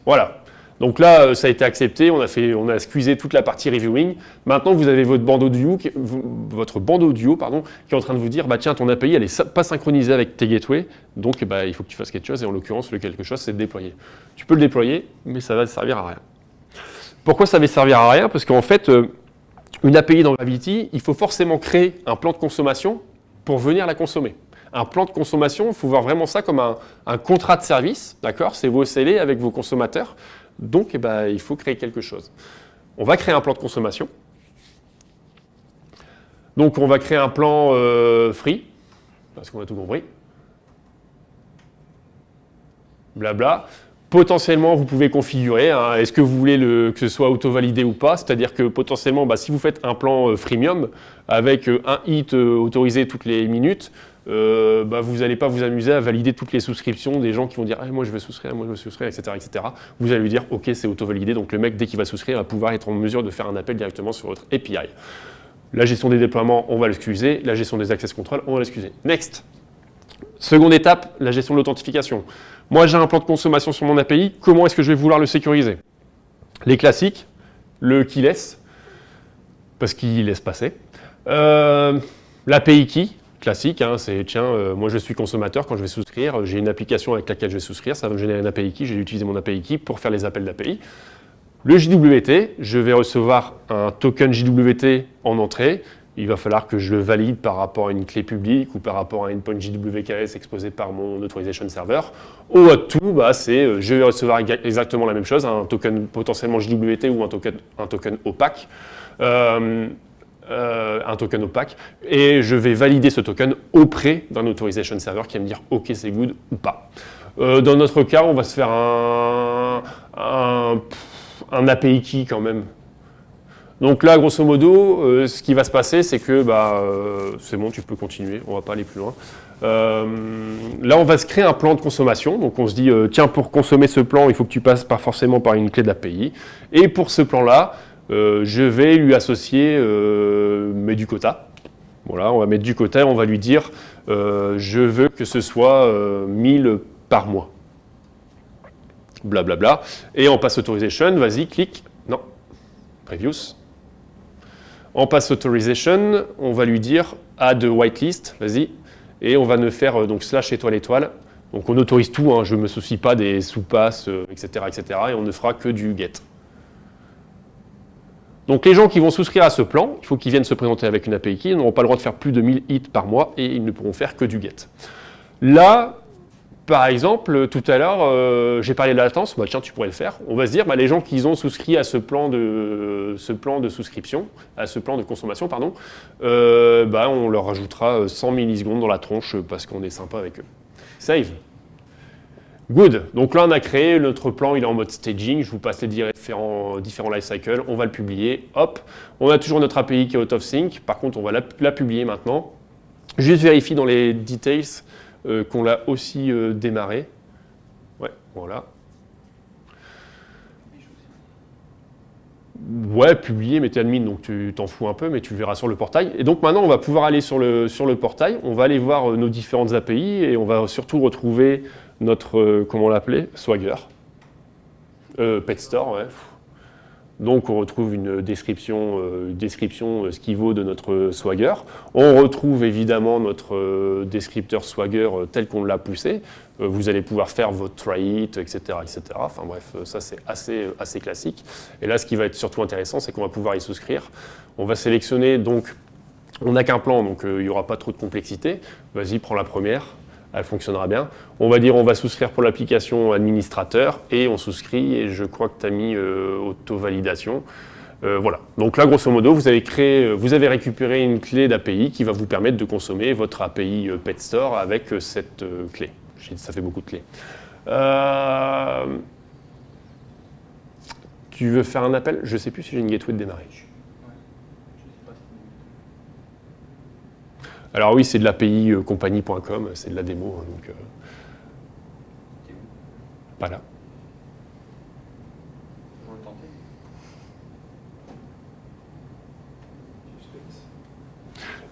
Voilà. Donc là, ça a été accepté, on a squeezé toute la partie reviewing. Maintenant, vous avez votre bande audio, qui est en train de vous dire, bah tiens, ton API, elle n'est pas synchronisée avec tes gateways, donc bah, il faut que tu fasses quelque chose, et en l'occurrence, le quelque chose, c'est de déployer. Tu peux le déployer, mais ça va servir à rien. Pourquoi ça va servir à rien? Parce qu'en fait, une API dans Gravity, il faut forcément créer un plan de consommation pour venir la consommer. Un plan de consommation, il faut voir vraiment ça comme un contrat de service, d'accord? C'est vos SLA avec vos consommateurs. Donc, eh ben, il faut créer quelque chose. On va créer un plan de consommation. Donc, on va créer un plan free, parce qu'on a tout compris. Blabla. Potentiellement, vous pouvez configurer. Hein, est-ce que vous voulez que ce soit auto-validé ou pas? C'est-à-dire que potentiellement, bah, si vous faites un plan freemium avec un hit autorisé toutes les minutes, bah, vous n'allez pas vous amuser à valider toutes les souscriptions des gens qui vont dire moi je veux souscrire, etc., etc. Vous allez lui dire ok, c'est auto-validé, donc le mec dès qu'il va souscrire va pouvoir être en mesure de faire un appel directement sur votre API. La gestion des déploiements, on va l'excuser. La gestion des access control, on va l'excuser. Next. Seconde étape, la gestion de l'authentification. Moi j'ai un plan de consommation sur mon API, comment est-ce que je vais vouloir le sécuriser? Les classiques, le keyless, parce qu'il laisse passer. L'API key, classique, hein, c'est tiens, moi je suis consommateur, quand je vais souscrire, j'ai une application avec laquelle je vais souscrire, ça va me générer une API key, je vais utiliser mon API key pour faire les appels d'API. Le JWT, je vais recevoir un token JWT en entrée, il va falloir que je le valide par rapport à une clé publique ou par rapport à une endpoint JWKS exposée par mon authorization server. OAuth 2, bah, c'est je vais recevoir exactement la même chose, un token potentiellement JWT ou un token opaque. Un token opaque, et je vais valider ce token auprès d'un authorization server qui va me dire ok c'est good ou pas. Dans notre cas, on va se faire un API key quand même. Donc là, grosso modo, ce qui va se passer, c'est que bah, c'est bon, tu peux continuer, on ne va pas aller plus loin. Là, on va se créer un plan de consommation. Donc on se dit, tiens, pour consommer ce plan, il faut que tu passes pas forcément par une clé de l'API. Et pour ce plan-là, je vais lui associer du quota. Voilà, on va mettre du quota et on va lui dire je veux que ce soit 1000 par mois. Blablabla. Et en pass authorization, vas-y, clique. Non. Previous. En pass authorization, on va lui dire add whitelist, vas-y. Et on va ne faire donc / étoile. Donc on autorise tout, hein, je ne me soucie pas des sous-passes, etc., etc. Et on ne fera que du get. Donc les gens qui vont souscrire à ce plan, il faut qu'ils viennent se présenter avec une API key, ils n'auront pas le droit de faire plus de 1000 hits par mois et ils ne pourront faire que du get. Là, par exemple, tout à l'heure, j'ai parlé de la latence, bah, tiens, tu pourrais le faire. On va se dire, bah, les gens qui ont souscrit à ce plan de souscription, à ce plan de consommation, pardon, bah, on leur rajoutera 100 millisecondes dans la tronche parce qu'on est sympa avec eux. Save. Good. Donc là, on a créé notre plan, il est en mode staging. Je vous passe les différents life cycles. On va le publier. Hop. On a toujours notre API qui est out of sync. Par contre, on va la publier maintenant. Juste vérifie dans les details qu'on l'a aussi démarré. Ouais, voilà. Ouais, publier, mais t'es admin, donc tu t'en fous un peu, mais tu le verras sur le portail. Et donc maintenant, on va pouvoir aller sur le portail. On va aller voir nos différentes API et on va surtout retrouver notre, comment on l'appelait, Swagger. Pet Store, ouais. Donc on retrouve une description Skivo de notre Swagger. On retrouve évidemment notre descripteur Swagger tel qu'on l'a poussé. Vous allez pouvoir faire votre try it, etc., etc. Enfin bref, ça c'est assez classique. Et là, ce qui va être surtout intéressant, c'est qu'on va pouvoir y souscrire. On va sélectionner, donc, on n'a qu'un plan, donc il n'y aura pas trop de complexité. Vas-y, prends la première. Elle fonctionnera bien. On va dire on va souscrire pour l'application administrateur et on souscrit et je crois que tu as mis auto-validation. Voilà. Donc là, grosso modo, vous avez récupéré une clé d'API qui va vous permettre de consommer votre API Pet Store avec cette clé. Ça fait beaucoup de clés. Tu veux faire un appel? Je ne sais plus si j'ai une gateway de démarrer. Alors oui, c'est de l'API compagnie.com, c'est de la démo, hein, donc pas là. Pour le tenter.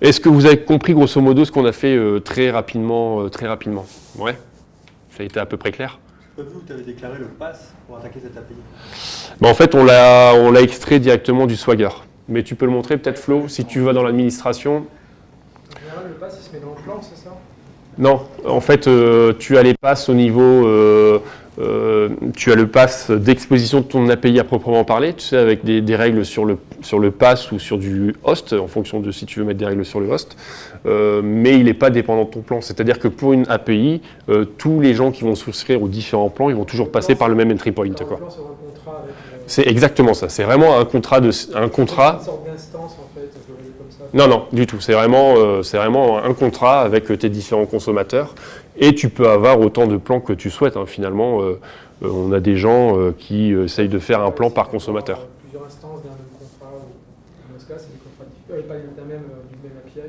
Est-ce que vous avez compris grosso modo ce qu'on a fait très rapidement Ouais, ça a été à peu près clair. pas vu où tu avais déclaré le pass pour attaquer cette API. En fait, on l'a extrait directement du Swagger. Mais tu peux le montrer peut-être, Flo, si tu vas dans l'administration. En général, le pass, il se met dans le plan, c'est ça? Non, en fait, tu as les passes au niveau, tu as le pass d'exposition de ton API à proprement parler, tu sais, avec des règles sur le pass ou sur du host, en fonction de si tu veux mettre des règles sur le host, mais il n'est pas dépendant de ton plan. C'est-à-dire que pour une API, tous les gens qui vont souscrire aux différents plans, ils vont toujours passer par le même entry point. Le plan, c'est un contrat avec... C'est exactement ça, c'est vraiment un contrat. Une sorte d'instance, en fait, on peut le dire comme ça. Non, du tout. C'est vraiment un contrat avec tes différents consommateurs. Et tu peux avoir autant de plans que tu souhaites. Finalement, on a des gens qui essayent de faire un plan par consommateur. Plusieurs instances d'un même contrat. Dans ce cas, c'est des contrats différents. Pas du même API,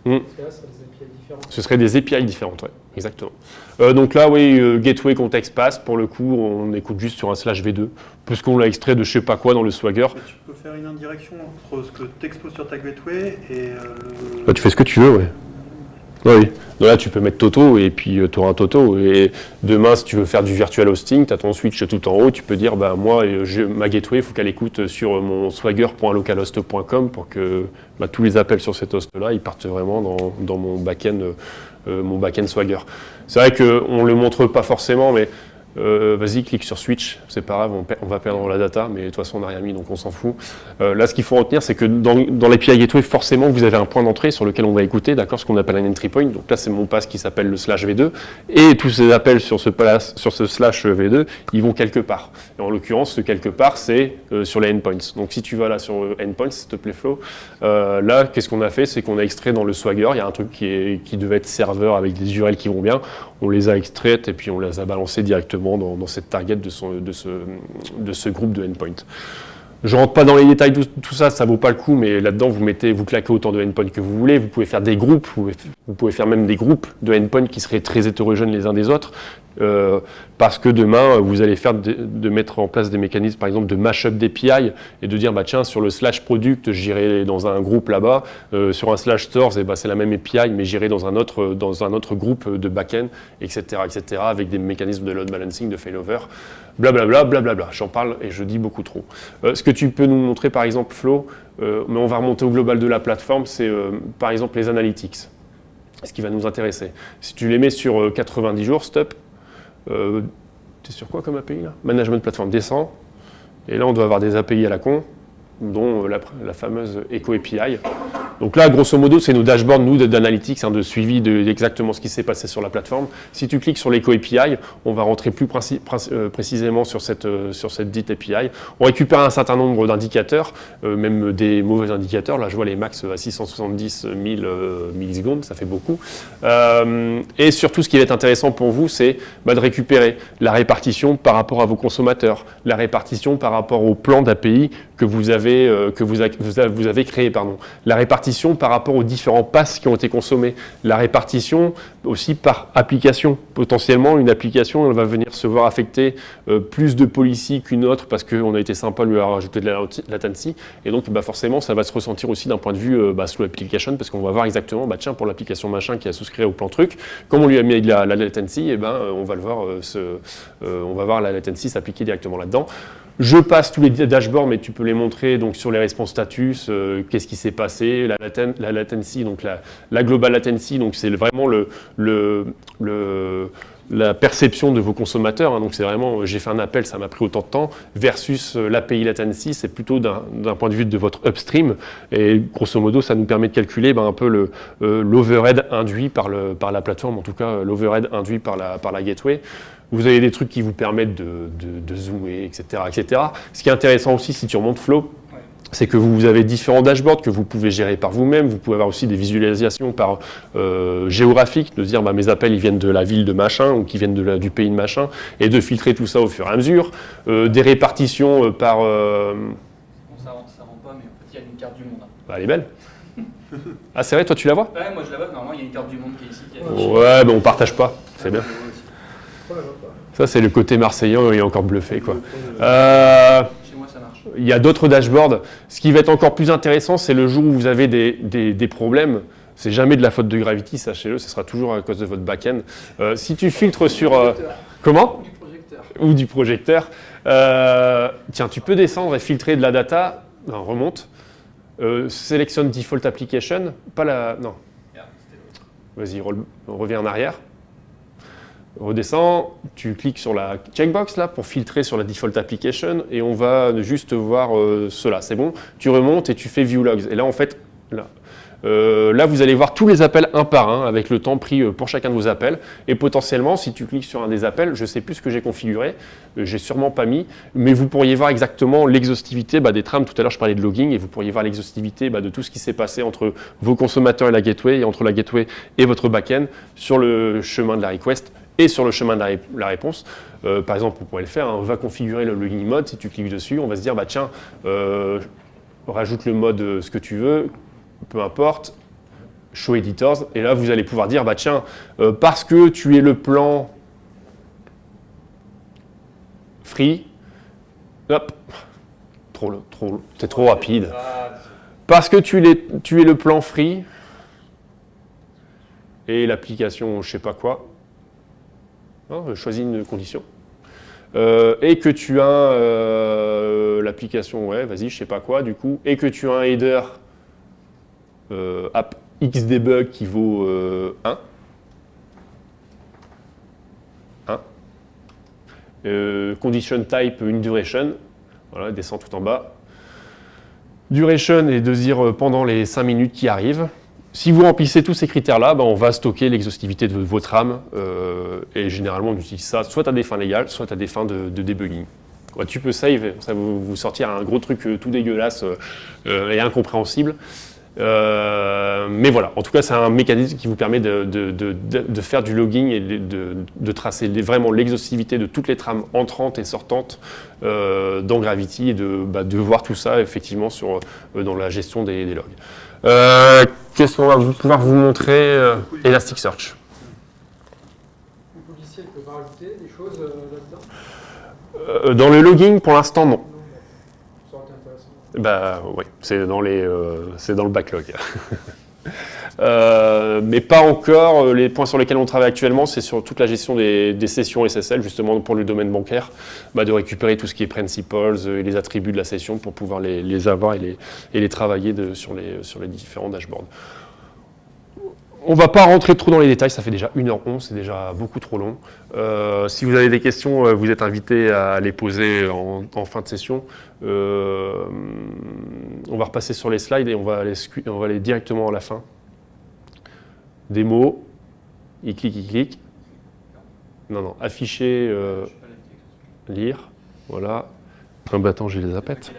mais dans ce cas, ce serait des API différents. Ce seraient des API différentes, oui, exactement. Donc là, oui, Gateway Context Pass, pour le coup, on écoute juste sur un /v2, puisqu'on l'a extrait de je sais pas quoi dans le Swagger. Mais tu peux faire une indirection entre ce que tu exposes sur ta gateway et le... Bah, tu fais ce que tu veux, oui. Oui. Donc là, tu peux mettre Toto et puis tu auras un Toto. Et demain, si tu veux faire du virtual hosting, tu as ton switch tout en haut. Tu peux dire, bah, moi, ma gateway, il faut qu'elle écoute sur mon swagger.localhost.com pour que tous les appels sur cet host-là, ils partent vraiment dans mon back-end Swagger. C'est vrai qu'on ne le montre pas forcément, mais vas-y, clique sur Switch, c'est pas grave, on va perdre la data, mais de toute façon on n'a rien mis, donc on s'en fout. Là, ce qu'il faut retenir, c'est que dans l'API Gateway, forcément, vous avez un point d'entrée sur lequel on va écouter, d'accord, ce qu'on appelle un entry point. Donc là, c'est mon pass qui s'appelle le /v2, et tous ces appels sur ce /v2, ils vont quelque part. Et en l'occurrence, ce quelque part, c'est sur les endpoints. Donc si tu vas là sur endpoints, s'il te plaît, Flo, là, qu'est-ce qu'on a fait? C'est qu'on a extrait dans le Swagger, il y a un truc qui devait être serveur avec des URL qui vont bien. On les a extraites et puis on les a balancées directement dans cette target de ce groupe de endpoint. Je ne rentre pas dans les détails de tout ça, ça ne vaut pas le coup, mais là-dedans, vous claquez autant de endpoints que vous voulez. Vous pouvez faire des groupes, vous pouvez faire même des groupes de endpoints qui seraient très hétérogènes les uns des autres, parce que demain, vous allez faire de mettre en place des mécanismes, par exemple, de mashup d'API et de dire, bah, tiens, sur le /product, j'irai dans un groupe là-bas, sur un /stores, c'est la même API, mais j'irai dans un autre groupe de back-end, etc., avec des mécanismes de load balancing, de failover, blablabla, blablabla. J'en parle et je dis beaucoup trop. Ce que tu peux nous montrer, par exemple, Flo, mais on va remonter au global de la plateforme, c'est par exemple les analytics, ce qui va nous intéresser. Si tu les mets sur 90 jours, stop, t'es sur quoi comme API là? Management plateforme descend, et là on doit avoir des API à la con, dont la fameuse Echo API. Donc là, grosso modo, c'est nos dashboards, nous, d'analytics, de suivi d'exactement ce qui s'est passé sur la plateforme. Si tu cliques sur l'Echo API, on va rentrer plus précisément sur cette dite API. On récupère un certain nombre d'indicateurs, même des mauvais indicateurs. Là, je vois les max à 670 000 millisecondes, ça fait beaucoup. Et surtout, ce qui va être intéressant pour vous, c'est de récupérer la répartition par rapport à vos consommateurs, la répartition par rapport au plan d'API que vous avez créé, la répartition par rapport aux différents passes qui ont été consommés, la répartition aussi par application. Potentiellement, une application elle va venir se voir affecter plus de policy qu'une autre parce qu'on a été sympa de lui rajouter de la latency, et donc forcément ça va se ressentir aussi d'un point de vue slow application, parce qu'on va voir exactement, tiens, pour l'application machin qui a souscrit au plan truc, comme on lui a mis de la latency, on va le voir, on va voir la latency s'appliquer directement là-dedans. Je passe tous les dashboards, mais tu peux les montrer donc sur les response status, qu'est-ce qui s'est passé, la latency, donc la global latency, donc c'est vraiment la perception de vos consommateurs, donc c'est vraiment, j'ai fait un appel, ça m'a pris autant de temps, versus l'API latency, c'est plutôt d'un point de vue de votre upstream, et grosso modo, ça nous permet de calculer un peu l'overhead induit par la plateforme, en tout cas l'overhead induit par la gateway. Vous avez des trucs qui vous permettent de zoomer, etc., etc. Ce qui est intéressant aussi, si tu remontes Flow, c'est que vous avez différents dashboards que vous pouvez gérer par vous-même. Vous pouvez avoir aussi des visualisations par géographique, de dire mes appels ils viennent de la ville de machin ou qui viennent du pays de machin, et de filtrer tout ça au fur et à mesure. Des répartitions par... Bon, ça rend pas, mais en fait il y a une carte du monde. Elle est belle. Ah c'est vrai, toi tu la vois? Ouais, moi je la vois, normalement il y a une carte du monde qui est ici. Ouais, mais on partage pas, c'est bien. Ça, c'est le côté marseillais, il est encore bluffé, quoi. Chez moi, ça marche. Il y a d'autres dashboards. Ce qui va être encore plus intéressant, c'est le jour où vous avez des problèmes. C'est jamais de la faute de Gravity, sachez-le, ce sera toujours à cause de votre back-end. Si tu filtres sur... Comment? Du projecteur. ou du projecteur. Tiens, tu peux descendre et filtrer de la data. Non, remonte. Sélectionne Default Application. Pas la... Non. Vas-y, reviens en arrière. Redescends, tu cliques sur la checkbox là pour filtrer sur la default application et on va juste voir cela. C'est bon, tu remontes et tu fais view logs. Et là en fait, là vous allez voir tous les appels un par un avec le temps pris pour chacun de vos appels. Et potentiellement, si tu cliques sur un des appels, je ne sais plus ce que j'ai configuré, j'ai sûrement pas mis, mais vous pourriez voir exactement l'exhaustivité des trames. Tout à l'heure je parlais de logging et vous pourriez voir l'exhaustivité de tout ce qui s'est passé entre vos consommateurs et la gateway et entre la gateway et votre backend sur le chemin de la request et sur le chemin de la réponse. Par exemple, vous pourrez le faire, on va configurer le logging mode, si tu cliques dessus, on va se dire, tiens, rajoute le mode ce que tu veux, peu importe, show editors, et là vous allez pouvoir dire, tiens, parce que tu es le plan free, hop, c'est trop rapide, parce que tu es le plan free, et l'application je sais pas quoi, choisis une condition. Et que tu as l'application, vas-y, je sais pas quoi, du coup, et que tu as un header app xdebug qui vaut 1. 1. Condition type, une duration. Voilà, descend tout en bas. Duration est de dire pendant les 5 minutes qui arrivent. Si vous remplissez tous ces critères-là, on va stocker l'exhaustivité de votre RAM et généralement on utilise ça soit à des fins légales, soit à des fins de debugging. Tu peux save, ça va vous sortir un gros truc tout dégueulasse et incompréhensible. Mais voilà, en tout cas c'est un mécanisme qui vous permet de faire du logging et de tracer vraiment l'exhaustivité de toutes les trames entrantes et sortantes dans Gravity et de voir tout ça effectivement dans la gestion des logs. Qu'est-ce qu'on va pouvoir vous montrer Elasticsearch. Le logiciel peut pas rajouter des choses là-dedans? Dans le logging, pour l'instant, non. Ça aurait été intéressant. Oui, c'est dans le backlog. Mais pas encore. Les points sur lesquels on travaille actuellement, c'est sur toute la gestion des sessions SSL, justement pour le domaine bancaire, de récupérer tout ce qui est principals et les attributs de la session pour pouvoir les avoir et les travailler sur les différents dashboards. On ne va pas rentrer trop dans les détails, ça fait déjà 1h11, c'est déjà beaucoup trop long. Si vous avez des questions, vous êtes invités à les poser en fin de session. On va repasser sur les slides et on va aller directement à la fin. Démo, il clique. Non, afficher, lire, voilà. Attends, j'ai les zapettes.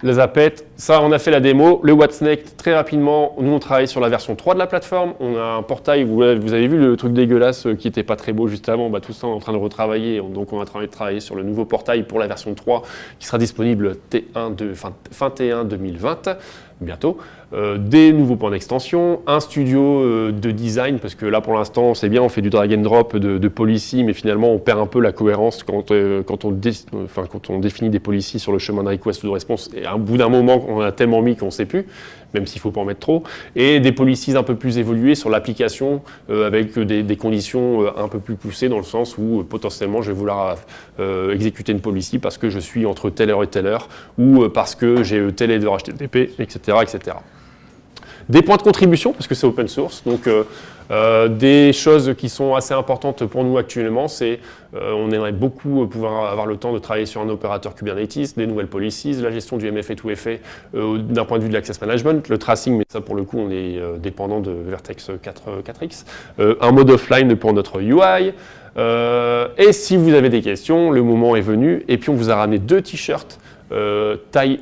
Les zapettes, ça on a fait la démo. Le What's Next, très rapidement, nous on travaille sur la version 3 de la plateforme. On a un portail, vous avez vu le truc dégueulasse qui n'était pas très beau juste avant, tout ça on est en train de retravailler. Donc on va travailler sur le nouveau portail pour la version 3 qui sera disponible fin T1 2020, bientôt. Des nouveaux points d'extension, un studio de design, parce que là pour l'instant c'est bien, on fait du drag and drop de policy, mais finalement on perd un peu la cohérence quand on définit des policies sur le chemin de request ou de response, et à bout d'un moment on en a tellement mis qu'on ne sait plus, même s'il ne faut pas en mettre trop, et des policies un peu plus évoluées sur l'application, avec des conditions un peu plus poussées, dans le sens où potentiellement je vais vouloir exécuter une policy parce que je suis entre telle heure et telle heure, ou parce que j'ai tel header HTTP, etc., etc. Des points de contribution, parce que c'est open source, donc des choses qui sont assez importantes pour nous actuellement, c'est on aimerait beaucoup pouvoir avoir le temps de travailler sur un opérateur Kubernetes, des nouvelles policies, la gestion du MFA to FA d'un point de vue de l'access management, le tracing, mais ça pour le coup on est dépendant de Vertex 4X, un mode offline pour notre UI, et si vous avez des questions, le moment est venu, et puis on vous a ramené 2 t-shirts taille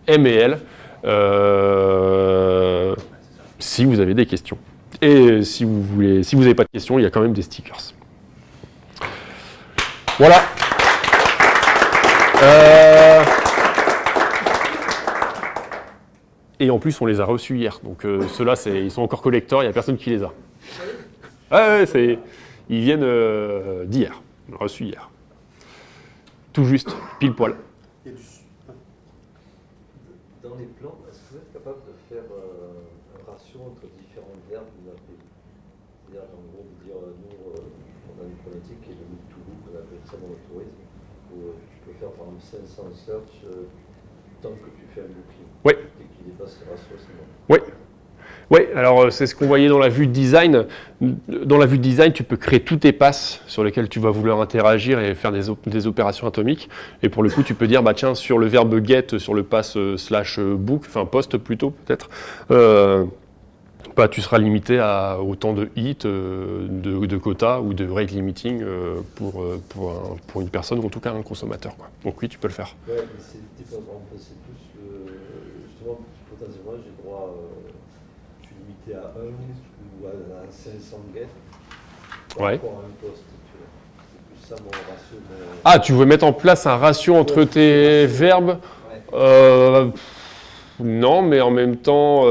M et L. Si vous avez des questions. Et si vous n'avez pas de questions, il y a quand même des stickers. Voilà. Et en plus, on les a reçus hier. Donc ceux-là, ils sont encore collecteurs, il n'y a personne qui les a. Ils viennent d'hier. Reçus hier. Tout juste, pile poil. Dans les plans, est-ce que vous êtes capable de faire un ratio entre différents verbes ou verbes? C'est-à-dire, en gros, de dire, nous, on a une problématique qui est le look to look, on appelle ça dans le tourisme, où tu peux faire par exemple 500 search tant que tu fais un booking. Oui. Dès que tu dépasses le ratio, c'est bon. Oui. Oui, alors c'est ce qu'on voyait dans la vue de design. Dans la vue de design, tu peux créer tous tes passes sur lesquels tu vas vouloir interagir et faire des opérations atomiques. Et pour le coup, tu peux dire, bah tiens, sur le verbe get, sur le pass slash book, enfin post plutôt peut-être, bah, tu seras limité à autant de hits, de quotas ou de rate limiting pour une personne ou en tout cas un consommateur, quoi. Donc oui, tu peux le faire. Ouais, mais c'est différent. C'est plus justement, potentiellement, j'ai droit. Je suis limité à 1 ou à 500 get par Ouais. rapport à un post. C'est plus ça mon ratio. Ah, tu veux mettre en place un ratio entre tes verbes? Ouais. Non, mais en même temps,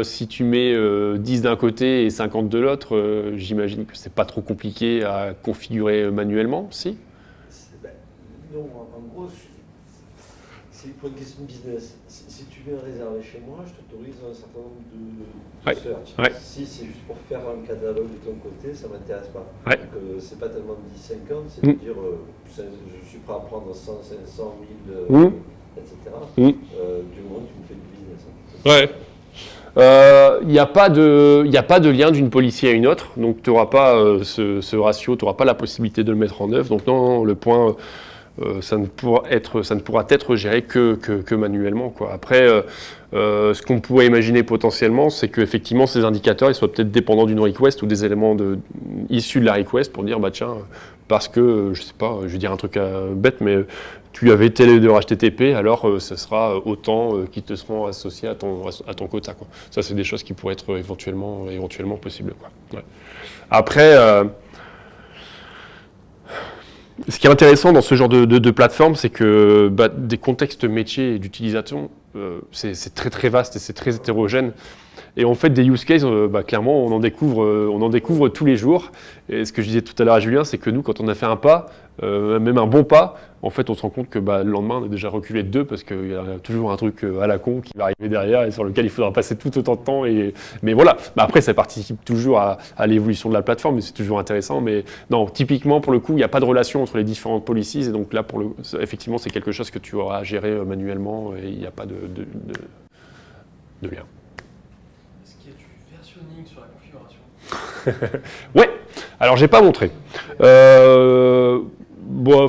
si tu mets 10 d'un côté et 50 de l'autre, j'imagine que c'est pas trop compliqué à configurer manuellement, si? Non, en gros, c'est pour une question de business. Si tu viens réserver chez moi, je t'autorise un certain nombre de Ouais. search. Ouais. Si c'est juste pour faire un catalogue de ton côté, ça ne m'intéresse pas. Ouais. Donc c'est pas tellement 10-50, c'est Mm. de dire je suis prêt à prendre 100, 500, 1000, Mm. etc. Mm. Du moment que tu me fais du business. Hein. Ouais. Il n'y a pas de lien d'une policier à une autre, donc tu n'auras pas ce ratio, tu n'auras pas la possibilité de le mettre en œuvre. Donc non, le point, ça ne pourra être géré que manuellement, quoi. Après, ce qu'on pourrait imaginer potentiellement, c'est qu'effectivement ces indicateurs ils soient peut-être dépendants d'une request ou des éléments issus de la request pour dire, bah tiens, parce que, je sais pas, je vais dire un truc bête, mais tu avais tel header HTTP, alors ce sera autant qui te seront associés à ton quota, quoi. Ça, c'est des choses qui pourraient être éventuellement possibles, quoi. Ouais. Après, ce qui est intéressant dans ce genre de plateforme, c'est que des contextes métiers et d'utilisation, c'est très très vaste et c'est très hétérogène. Et en fait, des use cases, clairement, on en découvre tous les jours. Et ce que je disais tout à l'heure à Julien, c'est que nous, quand on a fait un pas, même un bon pas, en fait, on se rend compte que le lendemain, on est déjà reculé de 2 parce qu'il y a toujours un truc à la con qui va arriver derrière et sur lequel il faudra passer tout autant de temps. Mais voilà, après, ça participe toujours à l'évolution de la plateforme, mais c'est toujours intéressant. Mais non, typiquement, pour le coup, il n'y a pas de relation entre les différentes policies. Et donc là, effectivement, c'est quelque chose que tu auras à gérer manuellement et il n'y a pas de lien. Est-ce qu'il y a du versionning sur la configuration? Ouais, alors j'ai pas montré. Bon,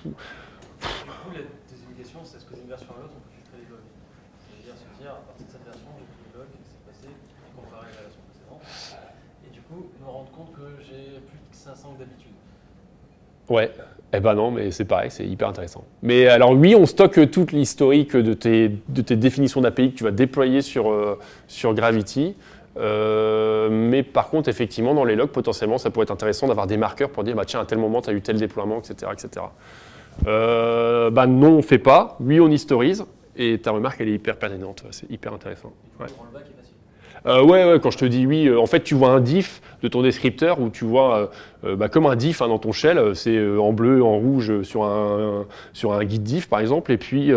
Du coup, la désignation, c'est est-ce que d'une version à l'autre, on peut filtrer les logs? C'est-à-dire se dire, à partir de cette version, j'ai pris les logs, qu'est-ce qui s'est passé, et comparer à la version précédente. Et du coup, me rendre compte que j'ai plus de 500 que d'habitude. ouais, eh ben non, mais c'est pareil, c'est hyper intéressant. Mais alors oui, on stocke toute l'historique de tes définitions d'API que tu vas déployer sur Gravity. Mais par contre, effectivement, dans les logs, potentiellement, ça pourrait être intéressant d'avoir des marqueurs pour dire, bah tiens, à tel moment, tu as eu tel déploiement, etc. etc. Non, on ne fait pas. Oui, on historise. Et ta remarque, elle est hyper pertinente. C'est hyper intéressant. Ouais. Le rollback est facile. Ouais, quand je te dis oui, en fait, tu vois un diff de ton descripteur où tu vois comme un diff dans ton shell, c'est en bleu, en rouge sur un guide diff par exemple, et puis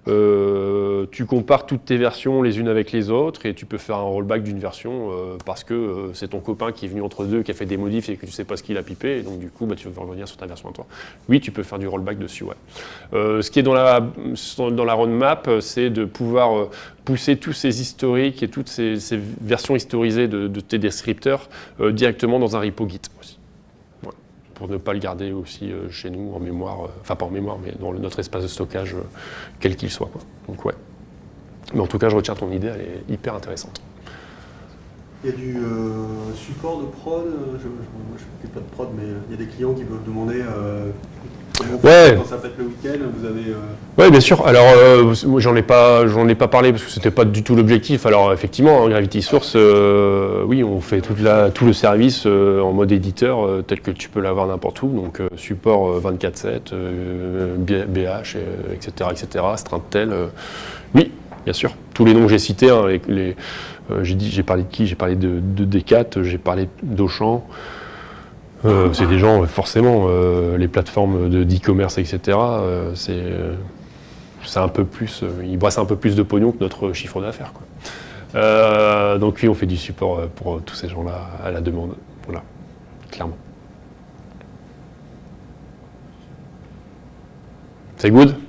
tu compares toutes tes versions les unes avec les autres et tu peux faire un rollback d'une version parce que c'est ton copain qui est venu entre deux, qui a fait des modifs et que tu sais pas ce qu'il a pipé, et donc du coup tu veux revenir sur ta version à toi. Oui, tu peux faire du rollback dessus, ouais. Ce qui est dans la roadmap, c'est de pouvoir pousser tous ces historiques et toutes ces versions historisées de tes descripteurs directement dans un repo Git aussi. Ouais. Pour ne pas le garder aussi chez nous en mémoire, enfin pas en mémoire, mais dans notre espace de stockage, quel qu'il soit, quoi. Donc ouais. Mais en tout cas, je retiens ton idée, elle est hyper intéressante. Il y a du support de prod, je ne fais pas de prod, mais il y a des clients qui peuvent demander comment Ouais. quand ça pète le week-end, vous avez... Oui, bien sûr. Alors, moi, j'en ai pas parlé parce que c'était pas du tout l'objectif. Alors, effectivement, Gravity Source, oui, on fait tout le service en mode éditeur tel que tu peux l'avoir n'importe où. Donc, support 24/7, BH, etc., Strintel. Oui, bien sûr. Tous les noms que j'ai cités, hein, j'ai parlé de qui? J'ai parlé de Decat, j'ai parlé d'Auchan. C'est des gens, forcément, les plateformes d'e-commerce, etc., c'est un peu plus, ils brassent un peu plus de pognon que notre chiffre d'affaires, quoi. Donc oui, on fait du support pour tous ces gens-là à la demande. clairement. C'est good?